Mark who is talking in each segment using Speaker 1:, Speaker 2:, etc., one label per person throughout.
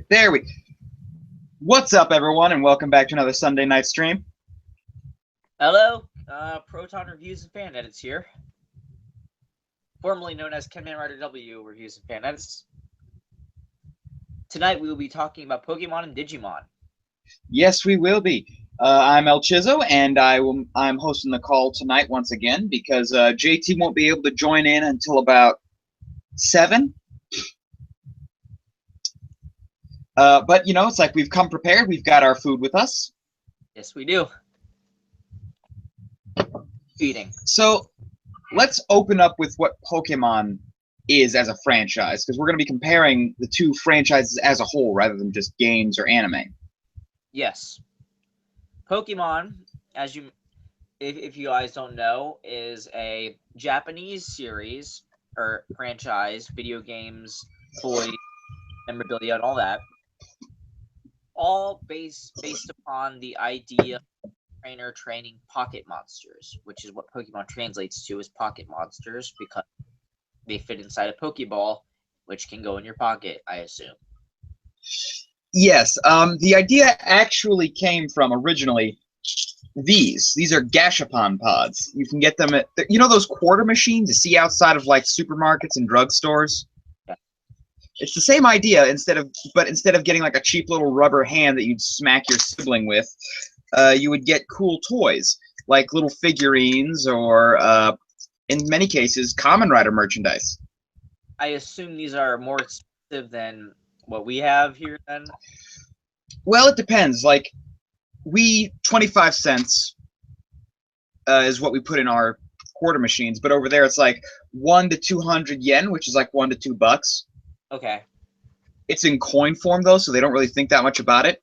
Speaker 1: There we. What's up, everyone, and welcome back to another Sunday night stream.
Speaker 2: Hello, Proton Reviews and Fan Edits here, formerly known as Kenman Rider W Reviews and Fan Edits. Tonight we will be talking about Pokemon and Digimon.
Speaker 1: Yes, we will be. I'm El Chizo, and I'm hosting the call tonight once again because JT won't be able to join in until about 7. But you know, it's like we've come prepared. We've got our food with us.
Speaker 2: Yes, we do. Feeding.
Speaker 1: So let's open up with what Pokemon is as a franchise, because we're going to be comparing the two franchises as a whole rather than just games or anime.
Speaker 2: Yes. Pokemon, if you guys don't know, is a Japanese series or franchise, video games, toys, memorabilia, and all that. All based upon the idea of trainer training pocket monsters, which is what Pokemon translates to as pocket monsters because they fit inside a Pokeball, which can go in your pocket, I assume.
Speaker 1: Yes, the idea actually came from originally these are Gashapon pods. You can get them at, you know, those quarter machines you see outside of like supermarkets and drugstores?
Speaker 2: Yeah.
Speaker 1: It's the same idea, instead of getting like a cheap little rubber hand that you'd smack your sibling with, you would get cool toys like little figurines or in many cases Kamen Rider merchandise.
Speaker 2: I assume these are more expensive than what we have here then?
Speaker 1: Well, it depends. Like, 25 cents is what we put in our quarter machines, but over there it's like 1 to 200 yen, which is like $1 to $2.
Speaker 2: Okay.
Speaker 1: It's in coin form though, so they don't really think that much about it.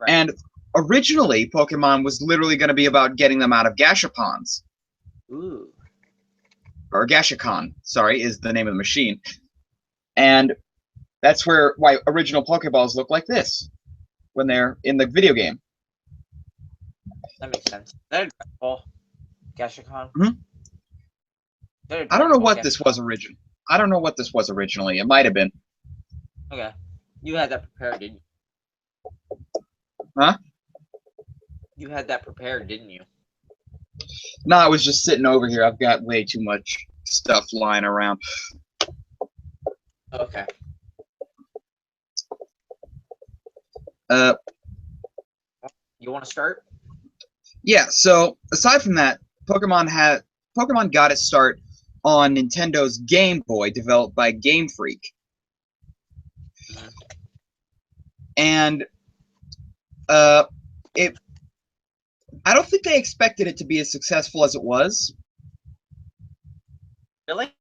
Speaker 2: Right.
Speaker 1: And originally, Pokemon was literally going to be about getting them out of Gashapons.
Speaker 2: Ooh.
Speaker 1: Or Gashacon, sorry, is the name of the machine. And that's why original Pokeballs look like this when they're in the video game.
Speaker 2: That makes sense. Is that a Dragon Ball Gashacon?
Speaker 1: Mm-hmm. I don't know what this was originally. I don't know what this was originally. It might have been.
Speaker 2: Okay. You had that prepared, didn't you?
Speaker 1: Huh?
Speaker 2: You had that prepared, didn't you?
Speaker 1: No, I was just sitting over here. I've got way too much stuff lying around.
Speaker 2: Okay. You want to start?
Speaker 1: Yeah, so aside from that, Pokemon got its start on Nintendo's Game Boy, developed by Game Freak.
Speaker 2: Mm-hmm.
Speaker 1: And I don't think they expected it to be as successful as it was.
Speaker 2: Really?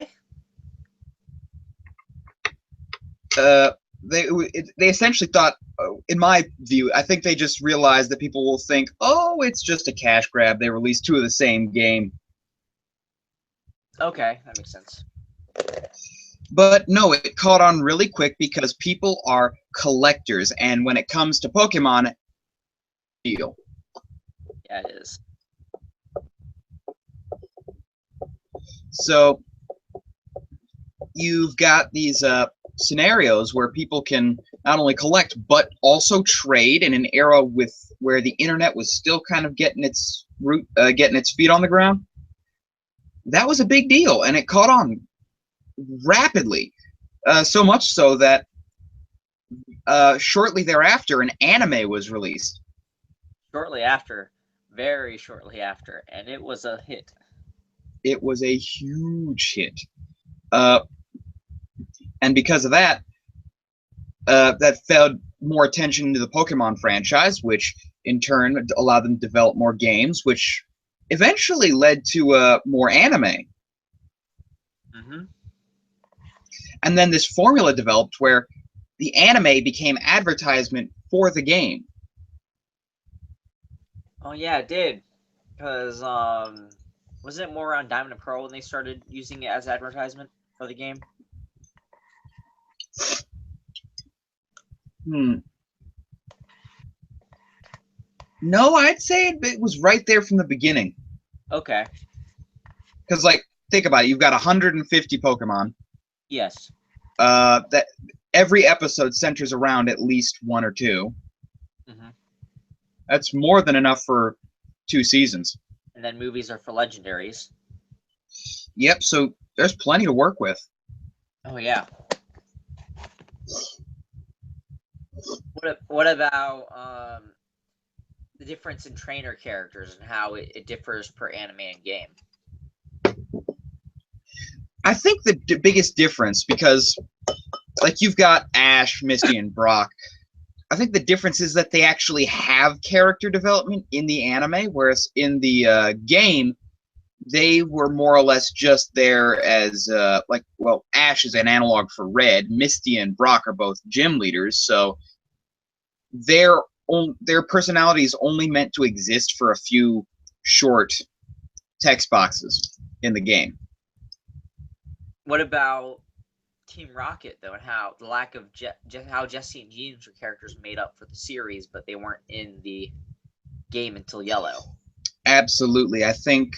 Speaker 1: They essentially thought, in my view, I think they just realized that people will think, oh, it's just a cash grab. They released 2 of the same game.
Speaker 2: Okay, that makes sense.
Speaker 1: But no, it caught on really quick because people are collectors, and when it comes to Pokemon, deal.
Speaker 2: Yeah, it is.
Speaker 1: So you've got these scenarios where people can not only collect but also trade in an era where the internet was still kind of getting its feet on the ground. That was a big deal, and it caught on rapidly, so much so that shortly thereafter an anime was released.
Speaker 2: Shortly after, very shortly after, and it was a hit.
Speaker 1: It was a huge hit. And because of that, that fed more attention to the Pokemon franchise, which in turn allowed them to develop more games, which eventually led to more anime.
Speaker 2: Mm-hmm.
Speaker 1: And then this formula developed where the anime became advertisement for the game.
Speaker 2: Oh yeah, it did. Because wasn't it more around Diamond and Pearl when they started using it as advertisement for the game?
Speaker 1: No, I'd say it was right there from the beginning.
Speaker 2: Okay.
Speaker 1: Because, like, think about it. You've got 150 Pokemon.
Speaker 2: Yes.
Speaker 1: That every episode centers around at least one or two.
Speaker 2: Mm-hmm.
Speaker 1: That's more than enough for 2 seasons.
Speaker 2: And then movies are for legendaries.
Speaker 1: Yep, so there's plenty to work with.
Speaker 2: Oh yeah. What about the difference in trainer characters and how it differs per anime and game?
Speaker 1: I think the biggest difference, because like you've got Ash, Misty, and Brock, I think the difference is that they actually have character development in the anime, whereas in the game, they were more or less just there as Ash is an analog for Red. Misty and Brock are both gym leaders, so their personality is only meant to exist for a few short text boxes in the game.
Speaker 2: What about Team Rocket though, and how the lack of how Jesse and James were characters made up for the series, but they weren't in the game until Yellow?
Speaker 1: Absolutely, I think.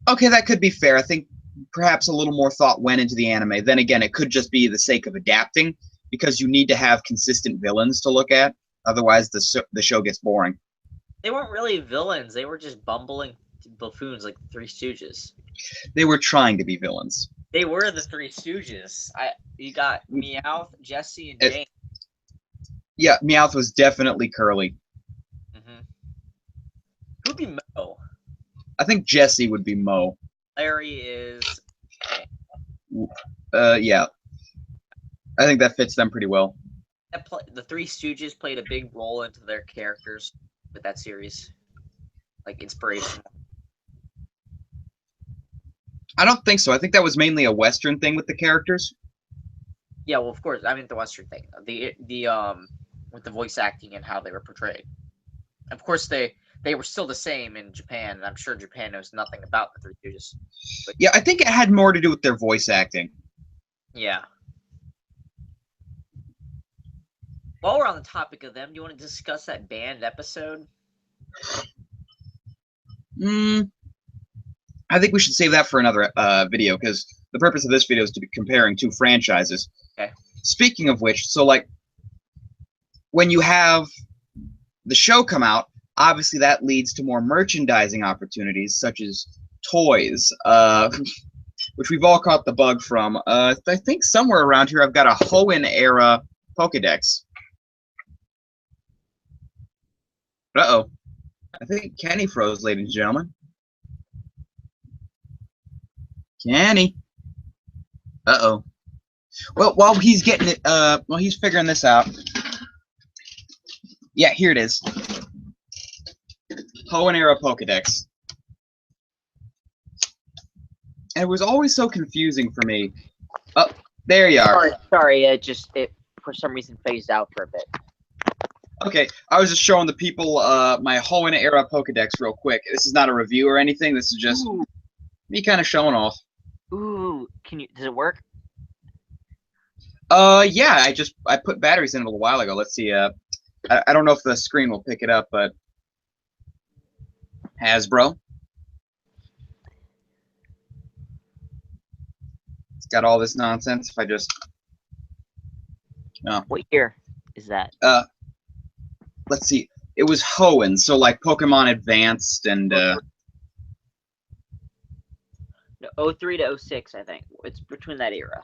Speaker 1: Okay, that could be fair. I think perhaps a little more thought went into the anime. Then again, it could just be the sake of adapting, because you need to have consistent villains to look at. Otherwise, the show gets boring.
Speaker 2: They weren't really villains. They were just bumbling buffoons like the Three Stooges.
Speaker 1: They were trying to be villains.
Speaker 2: They were the Three Stooges. You got Meowth, Jesse, and James.
Speaker 1: Yeah, Meowth was definitely Curly.
Speaker 2: Mm-hmm. Who'd be Mo?
Speaker 1: I think Jesse would be Mo.
Speaker 2: Larry is.
Speaker 1: Yeah. I think that fits them pretty well.
Speaker 2: The Three Stooges played a big role into their characters with that series, like inspiration.
Speaker 1: I don't think so. I think that was mainly a Western thing with the characters.
Speaker 2: Yeah, well, of course. I mean, the Western thing, the with the voice acting and how they were portrayed. Of course, they were still the same in Japan, and I'm sure Japan knows nothing about the Three Stooges. But
Speaker 1: yeah, I think it had more to do with their voice acting.
Speaker 2: Yeah. While we're on the topic of them, do you want to discuss that banned episode?
Speaker 1: I think we should save that for another video, because the purpose of this video is to be comparing 2 franchises.
Speaker 2: Okay.
Speaker 1: Speaking of which, so like when you have the show come out, obviously that leads to more merchandising opportunities, such as toys, which we've all caught the bug from. I think somewhere around here I've got a Hoenn era Pokedex. Uh-oh. I think Kenny froze, ladies and gentlemen. Kenny. Uh-oh. Well, while he's getting it, while he's figuring this out. Yeah, here it is. Hoenn era Pokedex. And it was always so confusing for me. Oh, there you are.
Speaker 2: Sorry, it for some reason phased out for a bit.
Speaker 1: Okay, I was just showing the people my Hoenn era Pokedex real quick. This is not a review or anything. This is just me kind of showing off.
Speaker 2: Ooh, does it work?
Speaker 1: Yeah, I put batteries in it a little while ago. Let's see. I don't know if the screen will pick it up, but Hasbro. It's got all this nonsense. If I just
Speaker 2: What year is that?
Speaker 1: Let's see. It was Hoenn, so like Pokemon Advanced and
Speaker 2: No, 03 to 06, I think. It's between that era.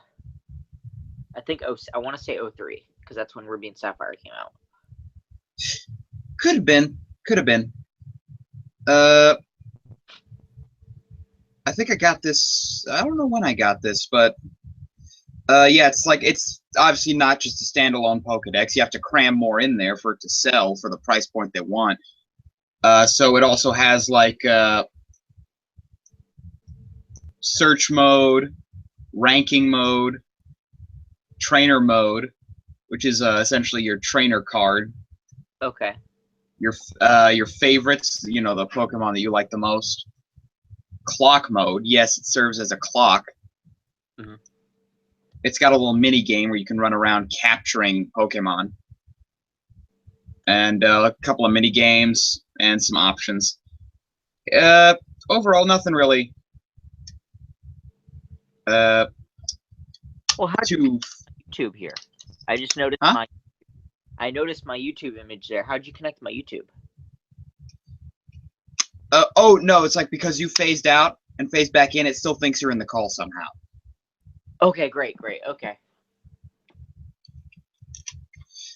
Speaker 2: I think I want to say 03, because that's when Ruby and Sapphire came out.
Speaker 1: Could have been. I think I got this. I don't know when I got this, but yeah, it's obviously not just a standalone Pokedex. You have to cram more in there for it to sell for the price point they want. So it also has like search mode, ranking mode, trainer mode, which is essentially your trainer card.
Speaker 2: Okay.
Speaker 1: Your favorites, you know, the Pokemon that you like the most. Clock mode, yes, it serves as a clock.
Speaker 2: Mm-hmm.
Speaker 1: It's got a little mini game where you can run around capturing Pokemon, and a couple of mini games and some options. Overall, nothing really.
Speaker 2: Well, how do you YouTube here? I just noticed
Speaker 1: Huh?
Speaker 2: I noticed my YouTube image there. How'd you connect to my YouTube?
Speaker 1: Oh no, it's like because you phased out and phased back in, it still thinks you're in the call somehow.
Speaker 2: Okay, great. Okay.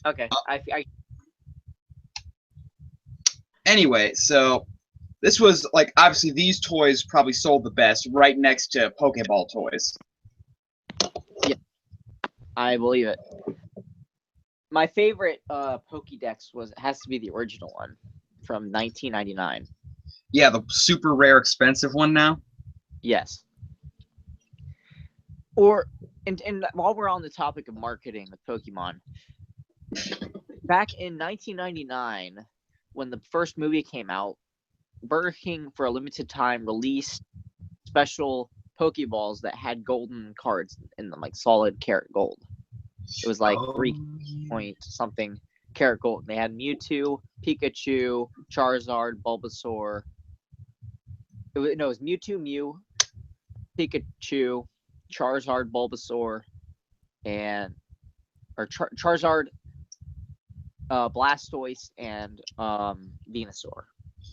Speaker 2: Okay. I
Speaker 1: Anyway, so this was like obviously these toys probably sold the best, right next to Pokeball toys.
Speaker 2: I believe it. My favorite Pokédex has to be the original one from 1999.
Speaker 1: Yeah, the super rare, expensive one now.
Speaker 2: Yes. And while we're on the topic of marketing with Pokemon, back in 1999, when the first movie came out, Burger King for a limited time released special Pokeballs that had golden cards in them, like solid carat gold. It was like 3 point something carat gold. They had Mewtwo, Pikachu, Charizard, Bulbasaur. It was Mewtwo, Mew, Pikachu, Charizard, Bulbasaur, and Charizard, Blastoise, and Venusaur.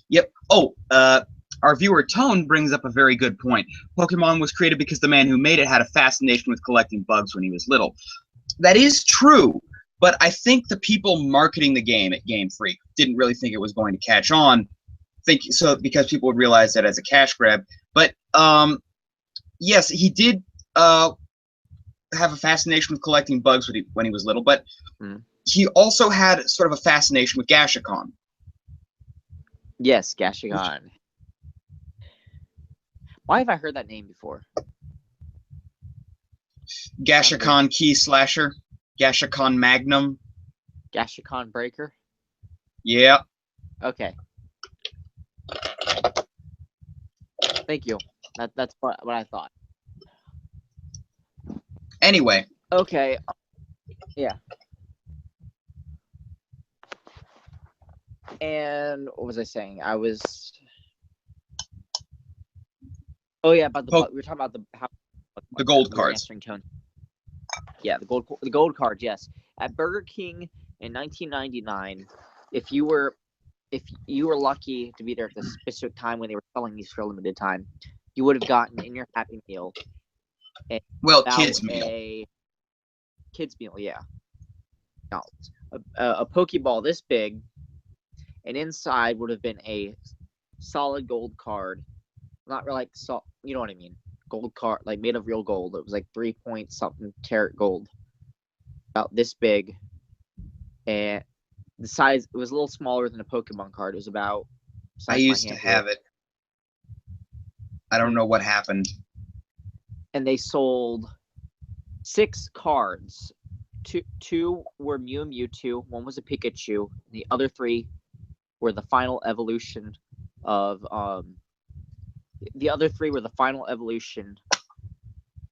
Speaker 1: Yep. Oh, our viewer Tone brings up a very good point. Pokemon was created because the man who made it had a fascination with collecting bugs when he was little. That is true, but I think the people marketing the game at Game Freak didn't really think it was going to catch on. Think so because people would realize that as a cash grab. But yes, he did have a fascination with collecting bugs when he was little, but he also had sort of a fascination with Gashikon.
Speaker 2: Yes, Gashigan. Why have I heard that name before?
Speaker 1: Gashikon Key Slasher, Gashikon Magnum.
Speaker 2: Gashikon Breaker?
Speaker 1: Yeah.
Speaker 2: Okay. Thank you. That's what I thought.
Speaker 1: Anyway.
Speaker 2: Okay. Yeah. And what was I saying? Oh yeah, about we were talking about
Speaker 1: the gold cards.
Speaker 2: Tone. Yeah, the gold cards. Yes, at Burger King in 1999, if you were lucky to be there at the specific time when they were selling these for a limited time, you would have gotten in your Happy Meal.
Speaker 1: Kids meal.
Speaker 2: Kids meal, yeah. A Pokeball this big, and inside would have been a solid gold card. Not really like you know what I mean. Gold card, like made of real gold. It was like 3 point something carat gold, about this big, and the size it was a little smaller than a Pokemon card. It was about.
Speaker 1: I used to have it. I don't know what happened.
Speaker 2: And they sold 6 cards. Two were Mew and Mewtwo. One was a Pikachu. And the other 3 were the final evolution of the other 3 were the final evolution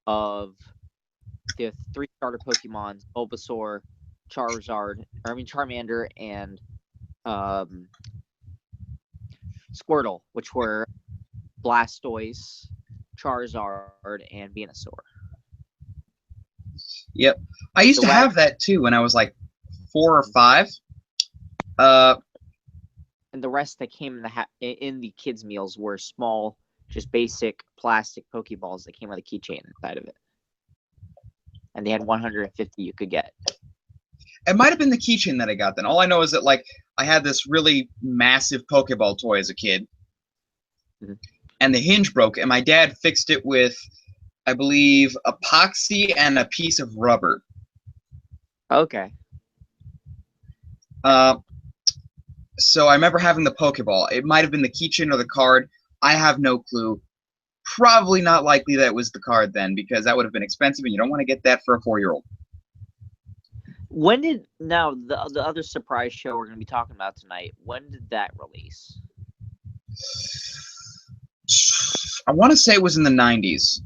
Speaker 2: of the 3 starter Pokemons: Bulbasaur, Charmander, and Squirtle, which were Blastoise, Charizard, and Venusaur.
Speaker 1: Yep, I used to have that too when I was like 4 or 5.
Speaker 2: And the rest that came in the kids' meals were small, just basic plastic Pokeballs that came with a keychain inside of it. And they had 150 you could get.
Speaker 1: It might have been the keychain that I got then. All I know is that like I had this really massive Pokeball toy as a kid. And the hinge broke, and my dad fixed it with, I believe, epoxy and a piece of rubber.
Speaker 2: Okay.
Speaker 1: So I remember having the Pokeball. It might have been the keychain or the card. I have no clue. Probably not likely that it was the card then, because that would have been expensive, and you don't want to get that for a 4-year-old.
Speaker 2: When did the other surprise show we're going to be talking about tonight? When did that release?
Speaker 1: I want to say it was in the 90s.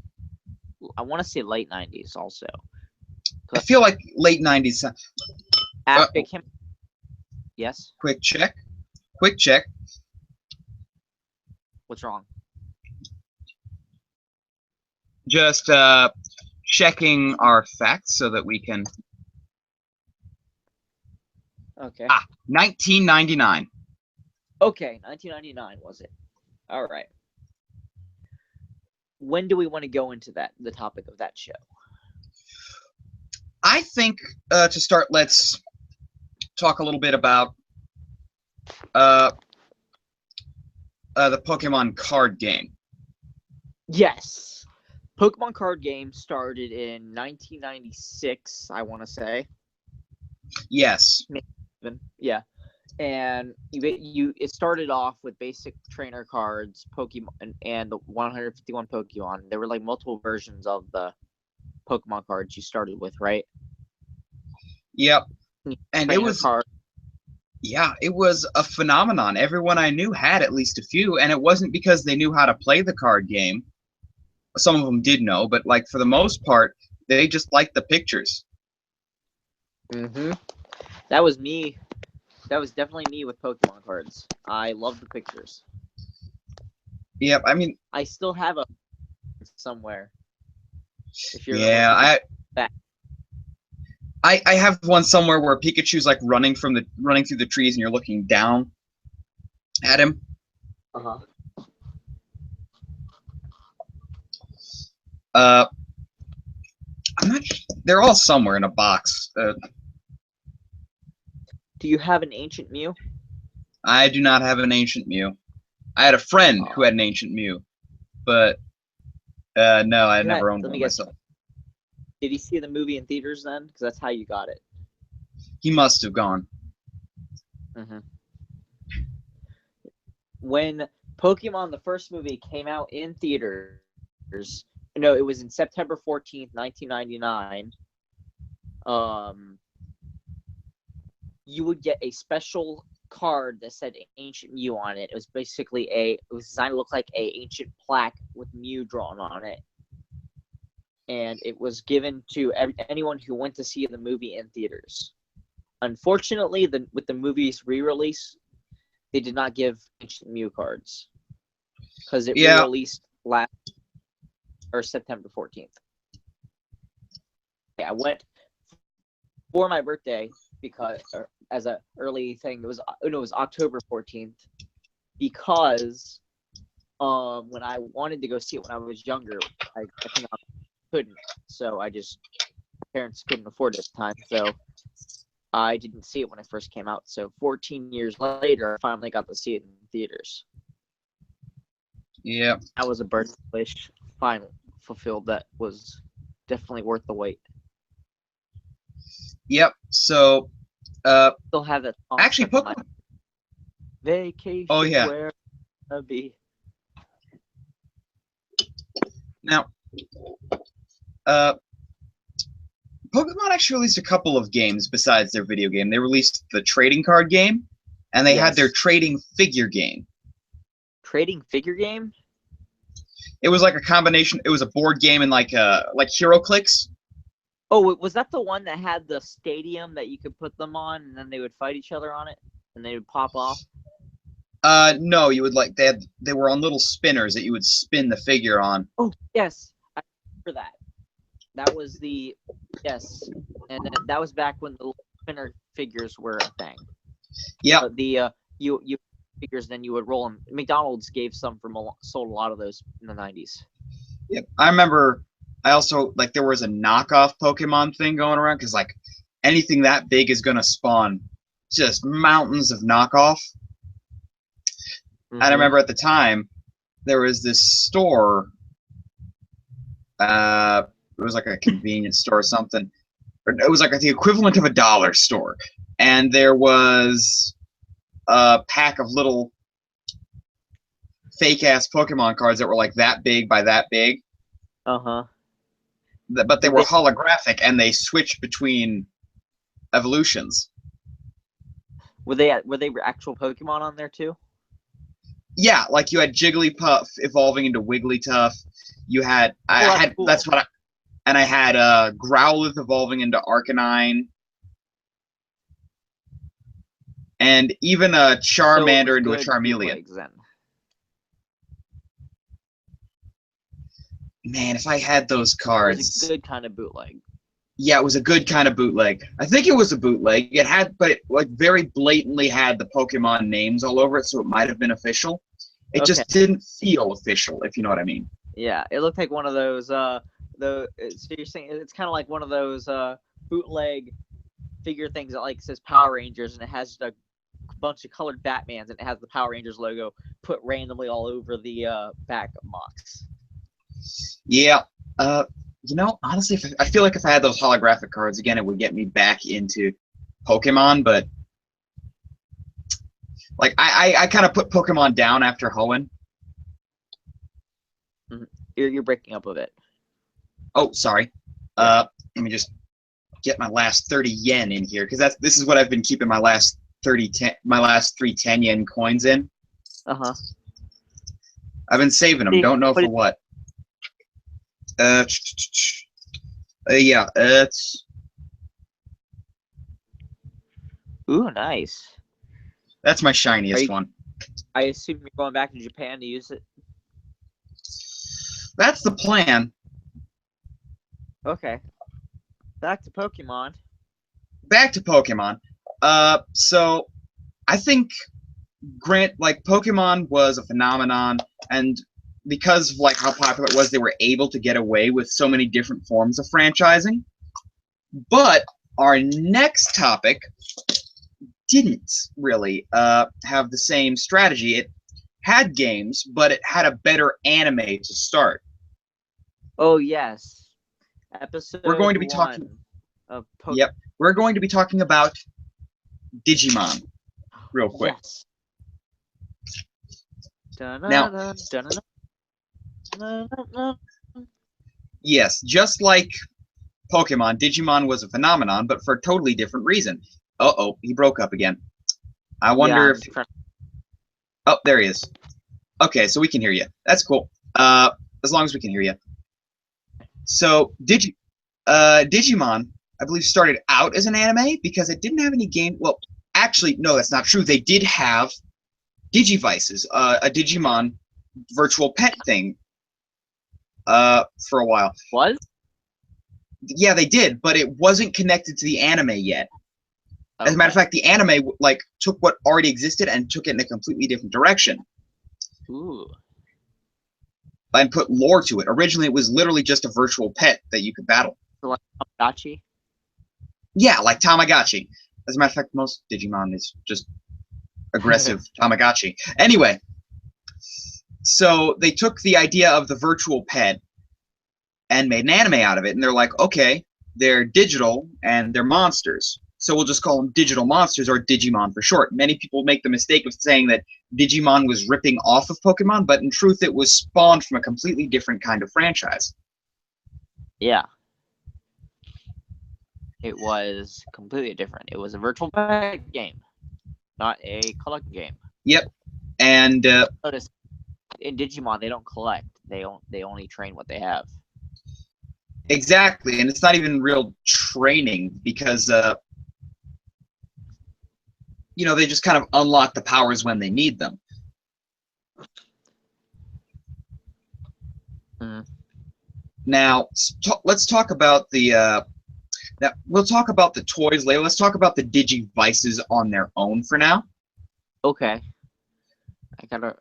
Speaker 2: I want to say late 90s also.
Speaker 1: I feel like late 90s.
Speaker 2: After it came. Yes.
Speaker 1: Quick check. Quick check.
Speaker 2: What's wrong?
Speaker 1: Just checking our facts so that we can
Speaker 3: Okay.
Speaker 1: 1999.
Speaker 3: Okay, 1999 was it? All right. When do we want to go into the topic of that show?
Speaker 1: I think to start, let's talk a little bit about the Pokemon card game.
Speaker 3: Yes. Pokemon card game started in 1996, I want to say.
Speaker 1: Yes.
Speaker 3: Yeah. And it started off with basic trainer cards, Pokemon, and the 151 Pokemon. There were like multiple versions of the Pokemon cards you started with, right?
Speaker 1: Yep. And
Speaker 3: trainer card.
Speaker 1: Yeah, it was a phenomenon. Everyone I knew had at least a few, and it wasn't because they knew how to play the card game. Some of them did know, but like for the most part, they just liked the pictures.
Speaker 3: Mm-hmm. That was me. That was definitely me with Pokemon cards. I love the pictures.
Speaker 1: Yep, I mean,
Speaker 3: I still have a somewhere. If you're
Speaker 1: yeah, I have one somewhere where Pikachu's like running through the trees, and you're looking down at him.
Speaker 3: Uh-huh.
Speaker 1: I'm not. They're all somewhere in a box.
Speaker 3: Do you have an ancient Mew?
Speaker 1: I do not have an ancient Mew. I had a friend who had an ancient Mew, but no, I never owned one myself.
Speaker 3: Did he see the movie in theaters then? Because that's how you got it.
Speaker 1: He must have gone.
Speaker 3: Mm-hmm. When Pokemon, the first movie, came out in theaters, no, it was in September 14th, 1999. You would get a special card that said Ancient Mew on it. It was basically it was designed to look like a ancient plaque with Mew drawn on it. And it was given to anyone who went to see the movie in theaters. Unfortunately, with the movie's re-release, they did not give Ancient Mew cards because it re-released September 14th. I went for my birthday because as an early thing, it was October 14th because when I wanted to go see it when I was younger, I think I couldn't, so parents couldn't afford it at the time, so I didn't see it when it first came out. So 14 years later, I finally got to see it in theaters.
Speaker 1: Yeah,
Speaker 3: that was a birthday wish finally fulfilled. That was definitely worth the wait.
Speaker 1: Yep. So
Speaker 3: still have that song
Speaker 1: actually Pokemon
Speaker 3: vacation.
Speaker 1: Oh yeah.
Speaker 3: Where I'll be.
Speaker 1: Now Pokemon actually released a couple of games besides their video game. They released the trading card game, and they had their trading figure game.
Speaker 3: Trading figure game?
Speaker 1: It was like a combination. It was a board game and like HeroClix.
Speaker 3: Oh, was that the one that had the stadium that you could put them on, and then they would fight each other on it, and they would pop off?
Speaker 1: No, you would like they were on little spinners that you would spin the figure on.
Speaker 3: Oh yes, I remember that. That was and that was back when the spinner figures were a thing.
Speaker 1: Yeah.
Speaker 3: You figures, then you would roll them. McDonald's sold a lot of those in the 90s.
Speaker 1: Yep, I remember. I also there was a knockoff Pokemon thing going around because anything that big is gonna spawn just mountains of knockoff. Mm-hmm. And I remember at the time there was this store. It was like a convenience store or something. It was like the equivalent of a dollar store, and there was a pack of little fake ass Pokemon cards that were like that big by that big. But they were holographic, and they switched between evolutions.
Speaker 3: Were they actual Pokemon on there too?
Speaker 1: Yeah, like you had Jigglypuff evolving into Wigglytuff. You had cool. I had Growlithe evolving into Arcanine, and even a Charmander into a Charmeleon. Man, if I had those cards.
Speaker 3: It was a good kind of bootleg.
Speaker 1: Yeah, it was a good kind of bootleg. I think it was a bootleg. It had, but it like very blatantly had the Pokemon names all over it, so it might have been official. It
Speaker 3: Okay.
Speaker 1: just didn't feel official, if you know what I mean.
Speaker 3: Yeah, it looked like one of those. So you're saying it's kind of like one of those bootleg figure things that like says Power Rangers, and it has just a bunch of colored Batmans, and it has the Power Rangers logo put randomly all over the back box.
Speaker 1: Yeah. Honestly, I feel like if I had those holographic cards again, it would get me back into Pokemon. But like, I kind of put Pokemon down after Hoenn.
Speaker 3: You're breaking up a bit.
Speaker 1: Oh, sorry. Let me just get my last 30 yen in here because this is what I've been keeping my last 3 10 yen coins in.
Speaker 3: Uh-huh.
Speaker 1: I've been saving them. Don't know for what. Yeah. It's
Speaker 3: Ooh, nice.
Speaker 1: that's my shiniest one.
Speaker 3: I assume you're going back to Japan to use it.
Speaker 1: That's the plan.
Speaker 3: Okay. Back to Pokemon.
Speaker 1: So I think Pokemon was a phenomenon, and because of like how popular it was, they were able to get away with so many different forms of franchising. But our next topic didn't really have the same strategy. It had games, but it had a better anime to start.
Speaker 3: Oh yes. Episode
Speaker 1: We're going to be
Speaker 3: 1
Speaker 1: talking.
Speaker 3: of Pokemon.
Speaker 1: Yep, we're going to be talking about Digimon real quick.
Speaker 3: Yes.
Speaker 1: Now, yes, just like Pokemon, Digimon was a phenomenon, but for a totally different reason. Uh-oh, he broke up again. I wonder if... Oh, there he is. Okay, so we can hear you. That's cool. As long as we can hear you. So, Digimon, I believe, started out as an anime because it didn't have any game... Well, actually, no, that's not true. They did have Digivices, a Digimon virtual pet thing for a while.
Speaker 3: What?
Speaker 1: Yeah, they did, but it wasn't connected to the anime yet.
Speaker 3: Okay.
Speaker 1: As a matter of fact, the anime took what already existed and took it in a completely different direction.
Speaker 3: Ooh.
Speaker 1: And put lore to it. Originally, it was literally just a virtual pet that you could battle.
Speaker 3: So like Tamagotchi?
Speaker 1: Yeah, like Tamagotchi. As a matter of fact, most Digimon is just aggressive Tamagotchi. Anyway, so they took the idea of the virtual pet and made an anime out of it. And they're like, okay, they're digital and they're monsters. So we'll just call them digital monsters, or Digimon for short. Many people make the mistake of saying that Digimon was ripping off of Pokemon, but in truth, it was spawned from a completely different kind of franchise.
Speaker 3: Yeah. It was completely different. It was a virtual pet game, not a collect game.
Speaker 1: Yep. And
Speaker 3: notice in Digimon they don't collect. They only train what they have.
Speaker 1: Exactly, and it's not even real training because they just kind of unlock the powers when they need them. Now, let's talk about the we'll talk about the toys later. Let's talk about the Digivices on their own for now.
Speaker 3: Okay. You're gonna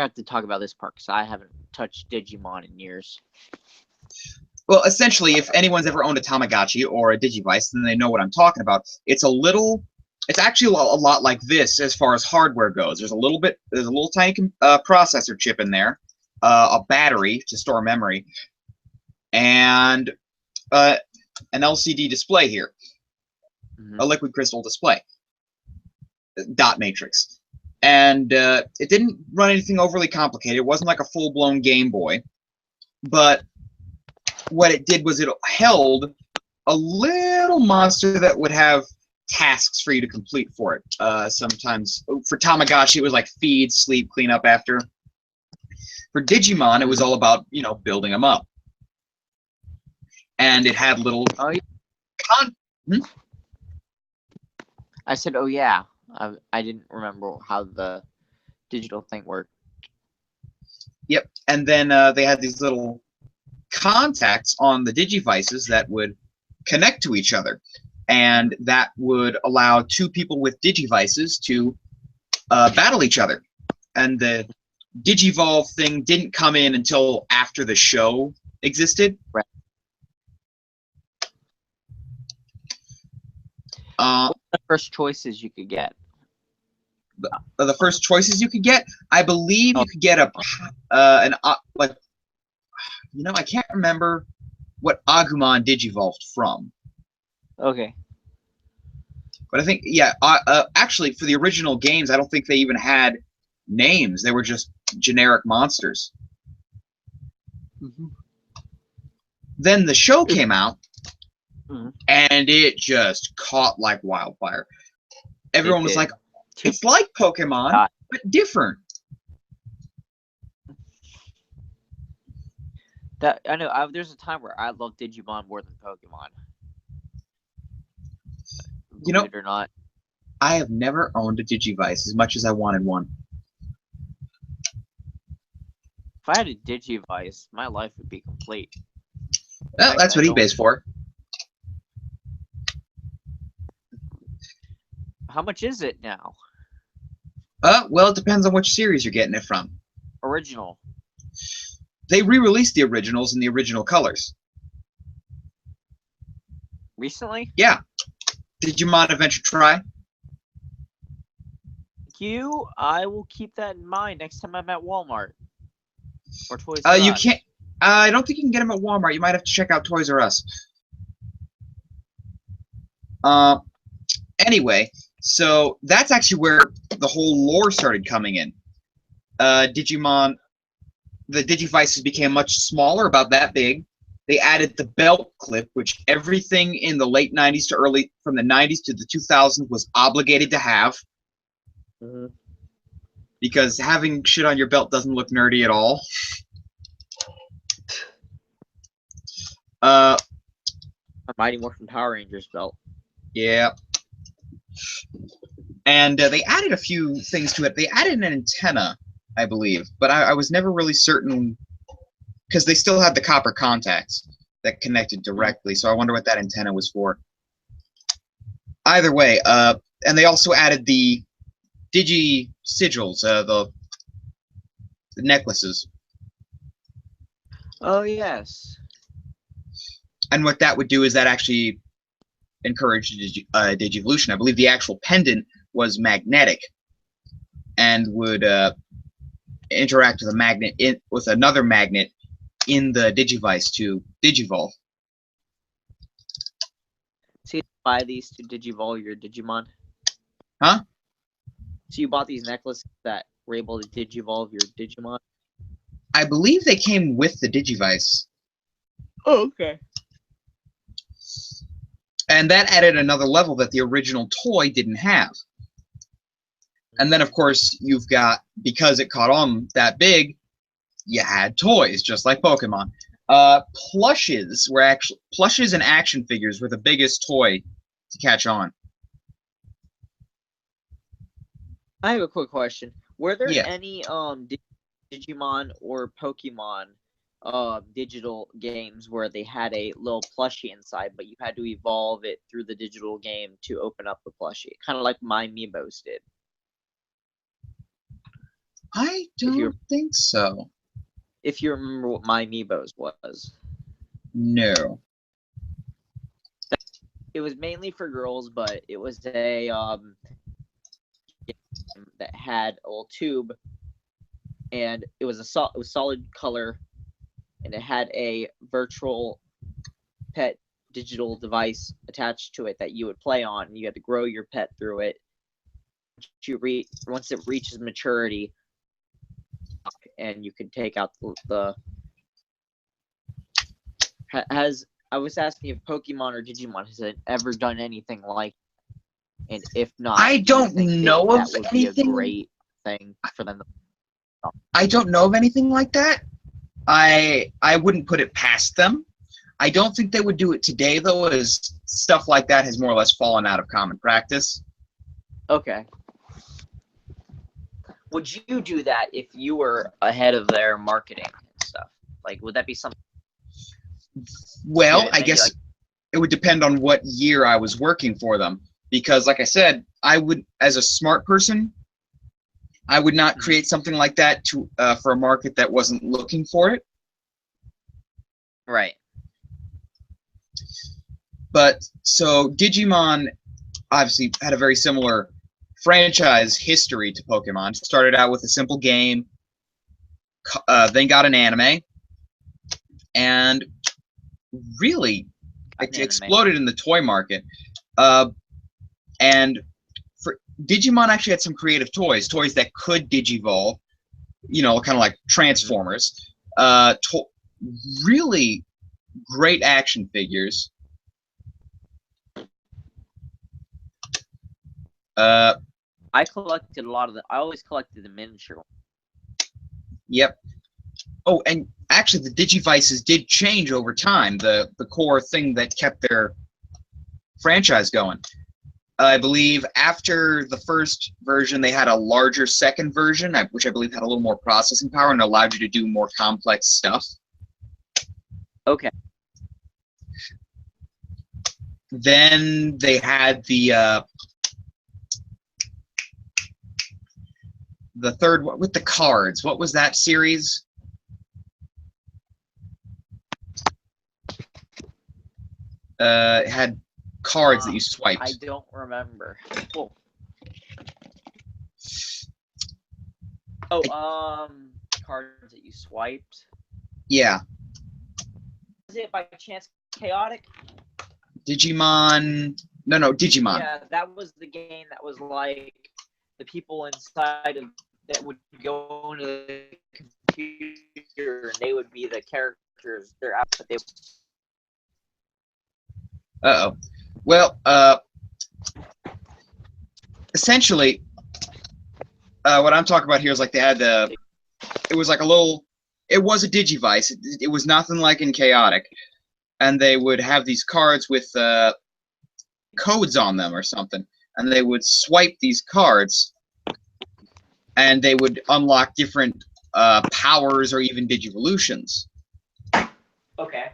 Speaker 3: have to talk about this part because I haven't touched Digimon in years.
Speaker 1: Well, essentially, if anyone's ever owned a Tamagotchi or a Digivice, then they know what I'm talking about. It's actually a lot like this as far as hardware goes. There's a little tiny processor chip in there, a battery to store memory, and an LCD display here, a liquid crystal display, dot matrix. And it didn't run anything overly complicated. It wasn't like a full-blown Game Boy, but what it did was it held a little monster that would have tasks for you to complete for it. Sometimes for Tamagotchi, it was like feed, sleep, clean up after. For Digimon, it was all about building them up, and it had little.
Speaker 3: Oh, yeah. I said, "Oh yeah." I didn't remember how the digital thing worked.
Speaker 1: Yep, and then they had these little contacts on the Digivices that would connect to each other, and that would allow two people with digivices to battle each other. And the Digivolve thing didn't come in until after the show existed.
Speaker 3: Right.
Speaker 1: What
Speaker 3: the first choices you could get?
Speaker 1: The first choices you could get, I believe you could get like, I can't remember what Agumon digivolved from.
Speaker 3: Okay.
Speaker 1: But I think, yeah, actually, for the original games, I don't think they even had names. They were just generic monsters.
Speaker 3: Mm-hmm.
Speaker 1: Then the show came out,
Speaker 3: Mm-hmm.
Speaker 1: and it just caught like wildfire. Everyone was like, it's like Pokemon, but different.
Speaker 3: That I know. There's a time where I loved Digimon more than Pokemon. Believe it or not,
Speaker 1: I have never owned a Digivice as much as I wanted one.
Speaker 3: if I had a Digivice, my life would be complete.
Speaker 1: Well, that's what eBay's for.
Speaker 3: How much is it now?
Speaker 1: Well, it depends on which series you're getting it from.
Speaker 3: Original.
Speaker 1: They re-released the originals in the original colors.
Speaker 3: Recently?
Speaker 1: Yeah. Digimon Adventure Try.
Speaker 3: Thank you. I will keep that in mind next time I'm at Walmart or Toys R Us.
Speaker 1: You can't. I don't think you can get them at Walmart. You might have to check out Toys R Us. Anyway, so that's actually where the whole lore started coming in. Digimon, the Digivices became much smaller, about that big. They added the belt clip, which everything in the late 90s to from the 90s to the 2000s was obligated to have.
Speaker 3: Mm-hmm.
Speaker 1: Because having shit on your belt doesn't look nerdy at all.
Speaker 3: A Mighty Morphin Power Rangers belt.
Speaker 1: Yeah. And they added a few things to it. They added an antenna, I believe, but I was never really certain, because they still had the copper contacts that connected directly, so I wonder what that antenna was for. Either way, and they also added the Digi sigils, the necklaces.
Speaker 3: Oh, yes.
Speaker 1: And what that would do is that actually encouraged Digivolution. I believe the actual pendant was magnetic and would interact with a magnet with another magnet in the Digivice to Digivolve.
Speaker 3: So you buy these to Digivolve your Digimon?
Speaker 1: Huh?
Speaker 3: So you bought these necklaces that were able to Digivolve your Digimon?
Speaker 1: I believe they came with the Digivice.
Speaker 3: Oh, okay.
Speaker 1: And that added another level that the original toy didn't have. And then, of course, you've got, because it caught on that big, you had toys, just like Pokemon. Plushes and action figures were the biggest toy to catch on.
Speaker 3: I have a quick question. Were there
Speaker 1: Yeah.
Speaker 3: any Digimon or Pokemon digital games where they had a little plushie inside, but you had to evolve it through the digital game to open up the plushie, kind of like My Amiibos did?
Speaker 1: I don't think so.
Speaker 3: If you remember what My Amiibos was.
Speaker 1: No.
Speaker 3: It was mainly for girls, but it was a that had a little tube, and it was solid color, and it had a virtual pet digital device attached to it that you would play on, and you had to grow your pet through it. Once it reaches maturity, and you could take out the I was asking if Pokemon or Digimon has ever done anything like, and if not,
Speaker 1: I don't know of
Speaker 3: that would be a
Speaker 1: anything.
Speaker 3: great thing for them.
Speaker 1: I don't know of anything like that. I wouldn't put it past them. I don't think they would do it today, though, as stuff like that has more or less fallen out of common practice.
Speaker 3: Okay. Would you do that if you were ahead of their marketing and stuff? Like, would that be something?
Speaker 1: Well, I guess it would depend on what year I was working for them. Because, like I said, I would, as a smart person, I would not create something like that to for a market that wasn't looking for it.
Speaker 2: Right.
Speaker 1: But so Digimon obviously had a very similar franchise history to Pokemon. It started out with a simple game, then got an anime, and really exploded in the toy market. And Digimon actually had some creative toys that could digivolve, you know, kind of like Transformers. Really great action figures.
Speaker 3: I collected a lot of the. I always collected the miniature ones.
Speaker 1: Yep. Oh, and actually, the Digivices did change over time. The core thing that kept their franchise going. I believe after the first version, they had a larger second version, which I believe had a little more processing power and allowed you to do more complex stuff.
Speaker 3: Okay.
Speaker 1: Then they had the third one with the cards. What was that series? It had cards that you swiped.
Speaker 3: I don't remember. Cool. Oh, cards that you swiped.
Speaker 1: Yeah.
Speaker 3: Is it by chance chaotic?
Speaker 1: Digimon. No, Digimon.
Speaker 3: Yeah, that was the game that was like the people inside of that would go into the computer and they would be the characters. They're out, but they.
Speaker 1: Uh-oh. Well, essentially, what I'm talking about here is like they had it was like a little, it was a Digivice. It was nothing like in Chaotic. And they would have these cards with codes on them or something. And they would swipe these cards and they would unlock different powers or even Digivolutions.
Speaker 3: Okay.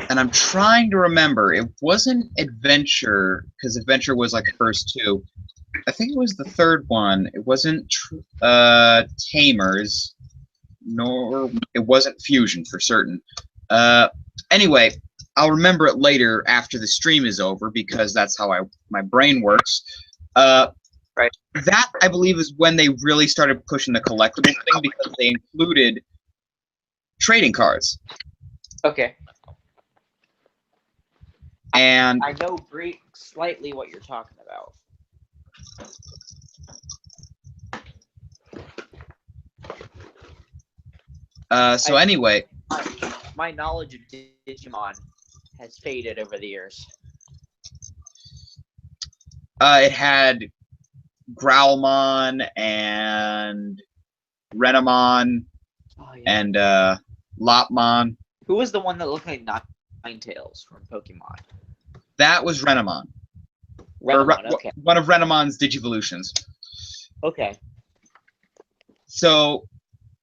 Speaker 1: And I'm trying to remember. It wasn't Adventure, because Adventure was like the first two. I think it was the third one. It wasn't Tamers, nor it wasn't Fusion for certain. Anyway, I'll remember it later after the stream is over because that's how my brain works.
Speaker 3: Right.
Speaker 1: That, I believe, is when they really started pushing the collectible thing because they included trading cards.
Speaker 3: Okay.
Speaker 1: And
Speaker 3: I know slightly what you're talking about.
Speaker 1: so anyway,
Speaker 3: my knowledge of Digimon has faded over the years.
Speaker 1: it had Growlmon and Renamon and Lopmon.
Speaker 3: Who was the one that looked like Ninetales from Pokemon?
Speaker 1: That was Renamon.
Speaker 3: Renamon, okay.
Speaker 1: One of Renamon's Digivolutions.
Speaker 3: Okay.
Speaker 1: So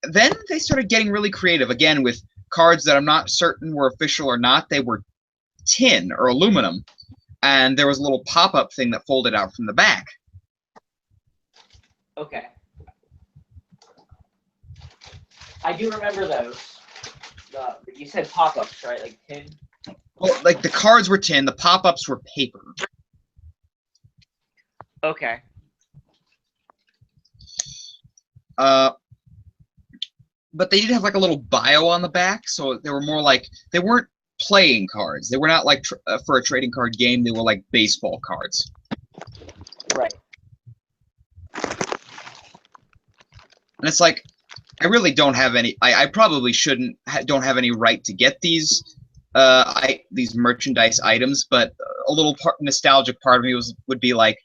Speaker 1: then they started getting really creative again with cards that I'm not certain were official or not. They were tin or aluminum, and there was a little pop-up thing that folded out from the back.
Speaker 3: Okay. I do remember those. You said pop-ups, right? Like tin?
Speaker 1: Well, like the cards were tin, the pop-ups were paper.
Speaker 3: Okay.
Speaker 1: But they did have like a little bio on the back, so they were more like, they weren't playing cards. They were not like for a trading card game. They were like baseball cards.
Speaker 3: Right.
Speaker 1: And it's like, I really don't have any. I probably don't have any right to get these these merchandise items. But a little nostalgic part of me would be like,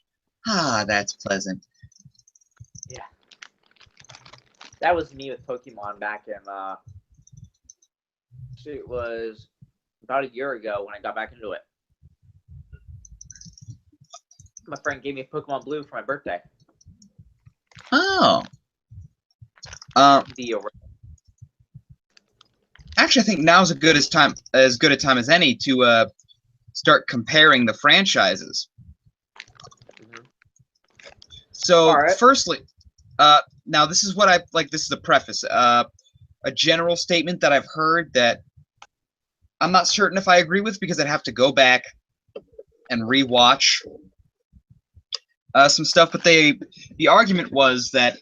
Speaker 1: that's pleasant.
Speaker 3: Yeah. That was me with Pokemon back in. It was about a year ago when I got back into it. My friend gave me a Pokemon Blue for my birthday.
Speaker 1: Oh. actually, I think now's as good a time as any to start comparing the franchises.
Speaker 2: Mhm.
Speaker 1: So,
Speaker 2: All right.
Speaker 1: firstly, now this is what I like. This is the preface. A general statement that I've heard that I'm not certain if I agree with because I'd have to go back and rewatch some stuff. But the argument was that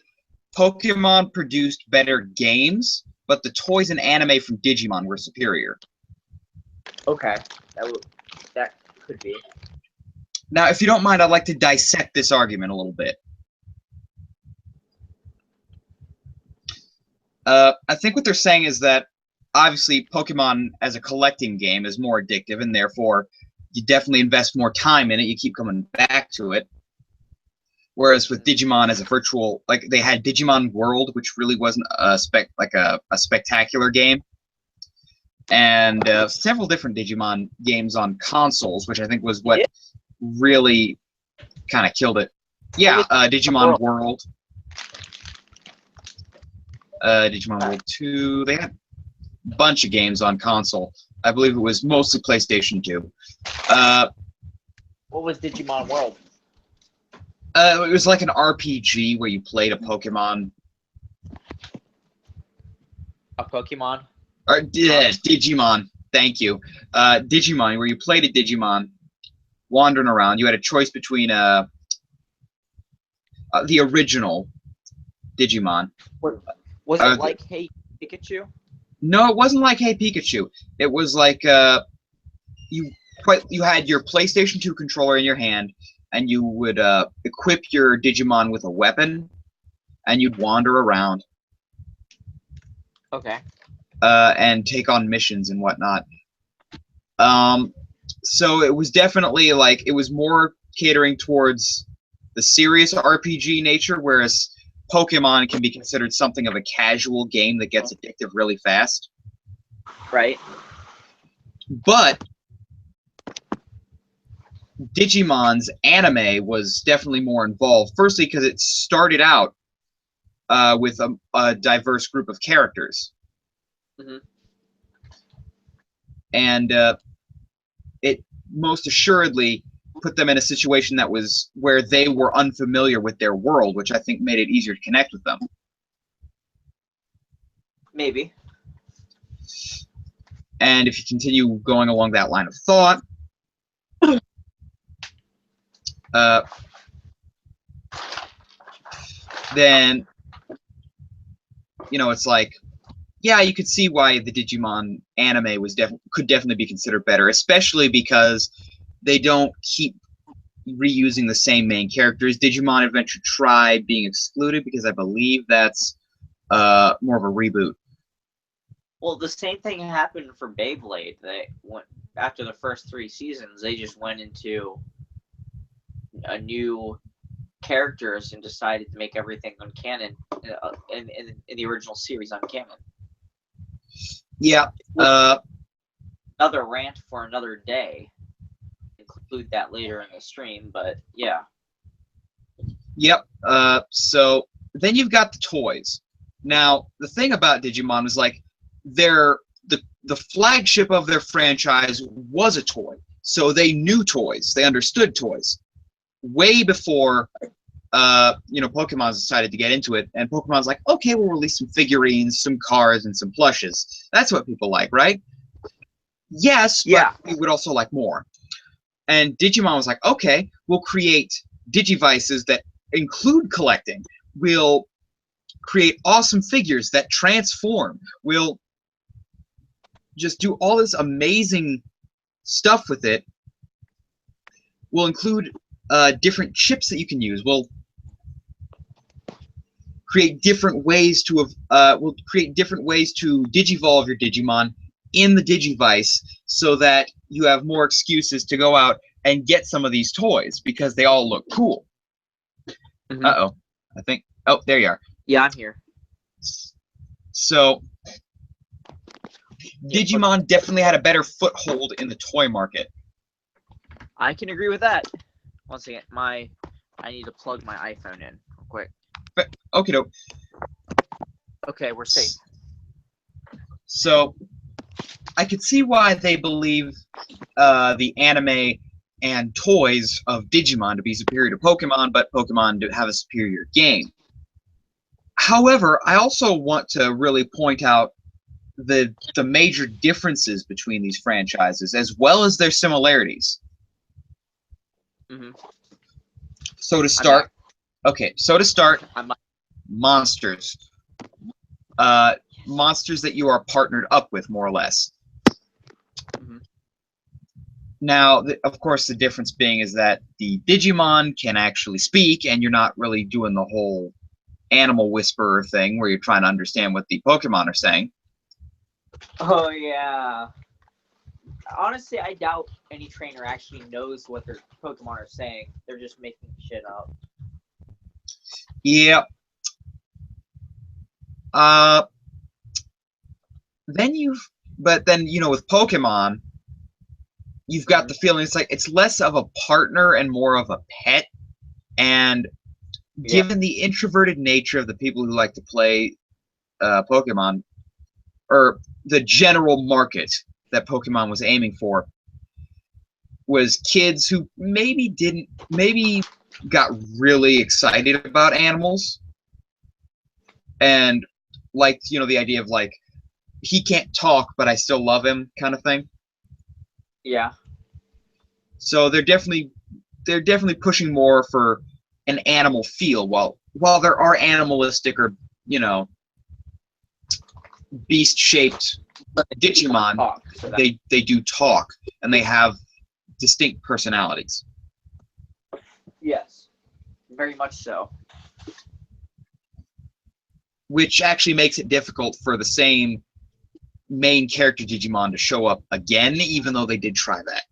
Speaker 1: Pokemon produced better games, but the toys and anime from Digimon were superior.
Speaker 2: Okay. That could be.
Speaker 1: Now, if you don't mind, I'd like to dissect this argument a little bit. I think what they're saying is that obviously Pokemon as a collecting game is more addictive, and therefore you definitely invest more time in it. You keep coming back to it. Whereas with Digimon as a virtual, like they had Digimon World, which really wasn't a spectacular game, and several different Digimon games on consoles, which I think was what really kind of killed it. Yeah, Digimon World. Digimon World 2. They had a bunch of games on console. I believe it was mostly PlayStation 2.
Speaker 2: What was Digimon World?
Speaker 1: It was like an RPG where you played a Pokemon.
Speaker 2: A Pokemon?
Speaker 1: Or Digimon. Thank you. Digimon, where you played a Digimon wandering around. You had a choice between the original Digimon.
Speaker 2: Was it like Hey Pikachu?
Speaker 1: No, it wasn't like Hey Pikachu. It was like you had your PlayStation 2 controller in your hand, and you would equip your Digimon with a weapon, and you'd wander around.
Speaker 2: Okay.
Speaker 1: And take on missions and whatnot. So it was definitely like it was more catering towards the serious RPG nature, whereas Pokemon can be considered something of a casual game that gets addictive really fast.
Speaker 2: Right.
Speaker 1: But Digimon's anime was definitely more involved. Firstly, because it started out with a diverse group of characters.
Speaker 2: Mm-hmm.
Speaker 1: And it most assuredly put them in a situation that was where they were unfamiliar with their world, which I think made it easier to connect with them.
Speaker 2: Maybe.
Speaker 1: And if you continue going along that line of thought, then, you know, it's like, yeah, you could see why the Digimon anime was could definitely be considered better, especially because they don't keep reusing the same main characters. Digimon Adventure Tribe being excluded because I believe that's more of a reboot.
Speaker 3: Well, the same thing happened for Beyblade. They went after the first 3 seasons. They just went into a new characters and decided to make everything uncanon in the original series uncanon.
Speaker 1: Yeah.
Speaker 3: Another rant for another day. Include that later in the stream, but yeah.
Speaker 1: Yep. So then you've got the toys. Now, the thing about Digimon is like the flagship of their franchise was a toy. So they knew toys. They understood toys. Way before Pokemon decided to get into it, and Pokemon's like, okay, we'll release some figurines, some cars, and some plushes. That's what people like, right? Yes, but we would also like more. And Digimon was like, okay, we'll create Digivices that include collecting. We'll create awesome figures that transform. We'll just do all this amazing stuff with it. We'll include different chips that you can use. We'll create different ways to digivolve your Digimon in the Digivice so that you have more excuses to go out and get some of these toys because they all look cool.
Speaker 3: Mm-hmm.
Speaker 1: Uh-oh. I think... Oh, there you are.
Speaker 3: Yeah, I'm here.
Speaker 1: So, Digimon definitely had a better foothold in the toy market.
Speaker 3: I can agree with that. Once again, I need to plug my iPhone in real quick.
Speaker 1: Okay, doke.
Speaker 3: Okay, we're safe.
Speaker 1: So, I could see why they believe the anime and toys of Digimon to be superior to Pokemon, but Pokemon to have a superior game. However, I also want to really point out the major differences between these franchises as well as their similarities.
Speaker 3: Mm-hmm.
Speaker 1: So to start,
Speaker 3: I'm
Speaker 1: monsters. Monsters that you are partnered up with, more or less.
Speaker 3: Mm-hmm.
Speaker 1: Now, of course, the difference being is that the Digimon can actually speak, and you're not really doing the whole animal whisperer thing where you're trying to understand what the Pokemon are saying.
Speaker 3: Oh yeah. Honestly, I doubt any trainer actually knows what their Pokemon are saying. They're just making shit up.
Speaker 1: Yep. But then with Pokemon, you've got the feeling it's like it's less of a partner and more of a pet. And given the introverted nature of the people who like to play Pokemon, or the general market that Pokemon was aiming for, was kids who maybe got really excited about animals and liked, the idea of like, he can't talk, but I still love him kind of thing.
Speaker 3: Yeah.
Speaker 1: So they're definitely pushing more for an animal feel. While there are animalistic or beast shaped Digimon,
Speaker 3: Talk, so
Speaker 1: they do talk and they have distinct personalities.
Speaker 3: yes, very much so.
Speaker 1: Which actually makes it difficult for the same main character Digimon to show up again, even though they did try that.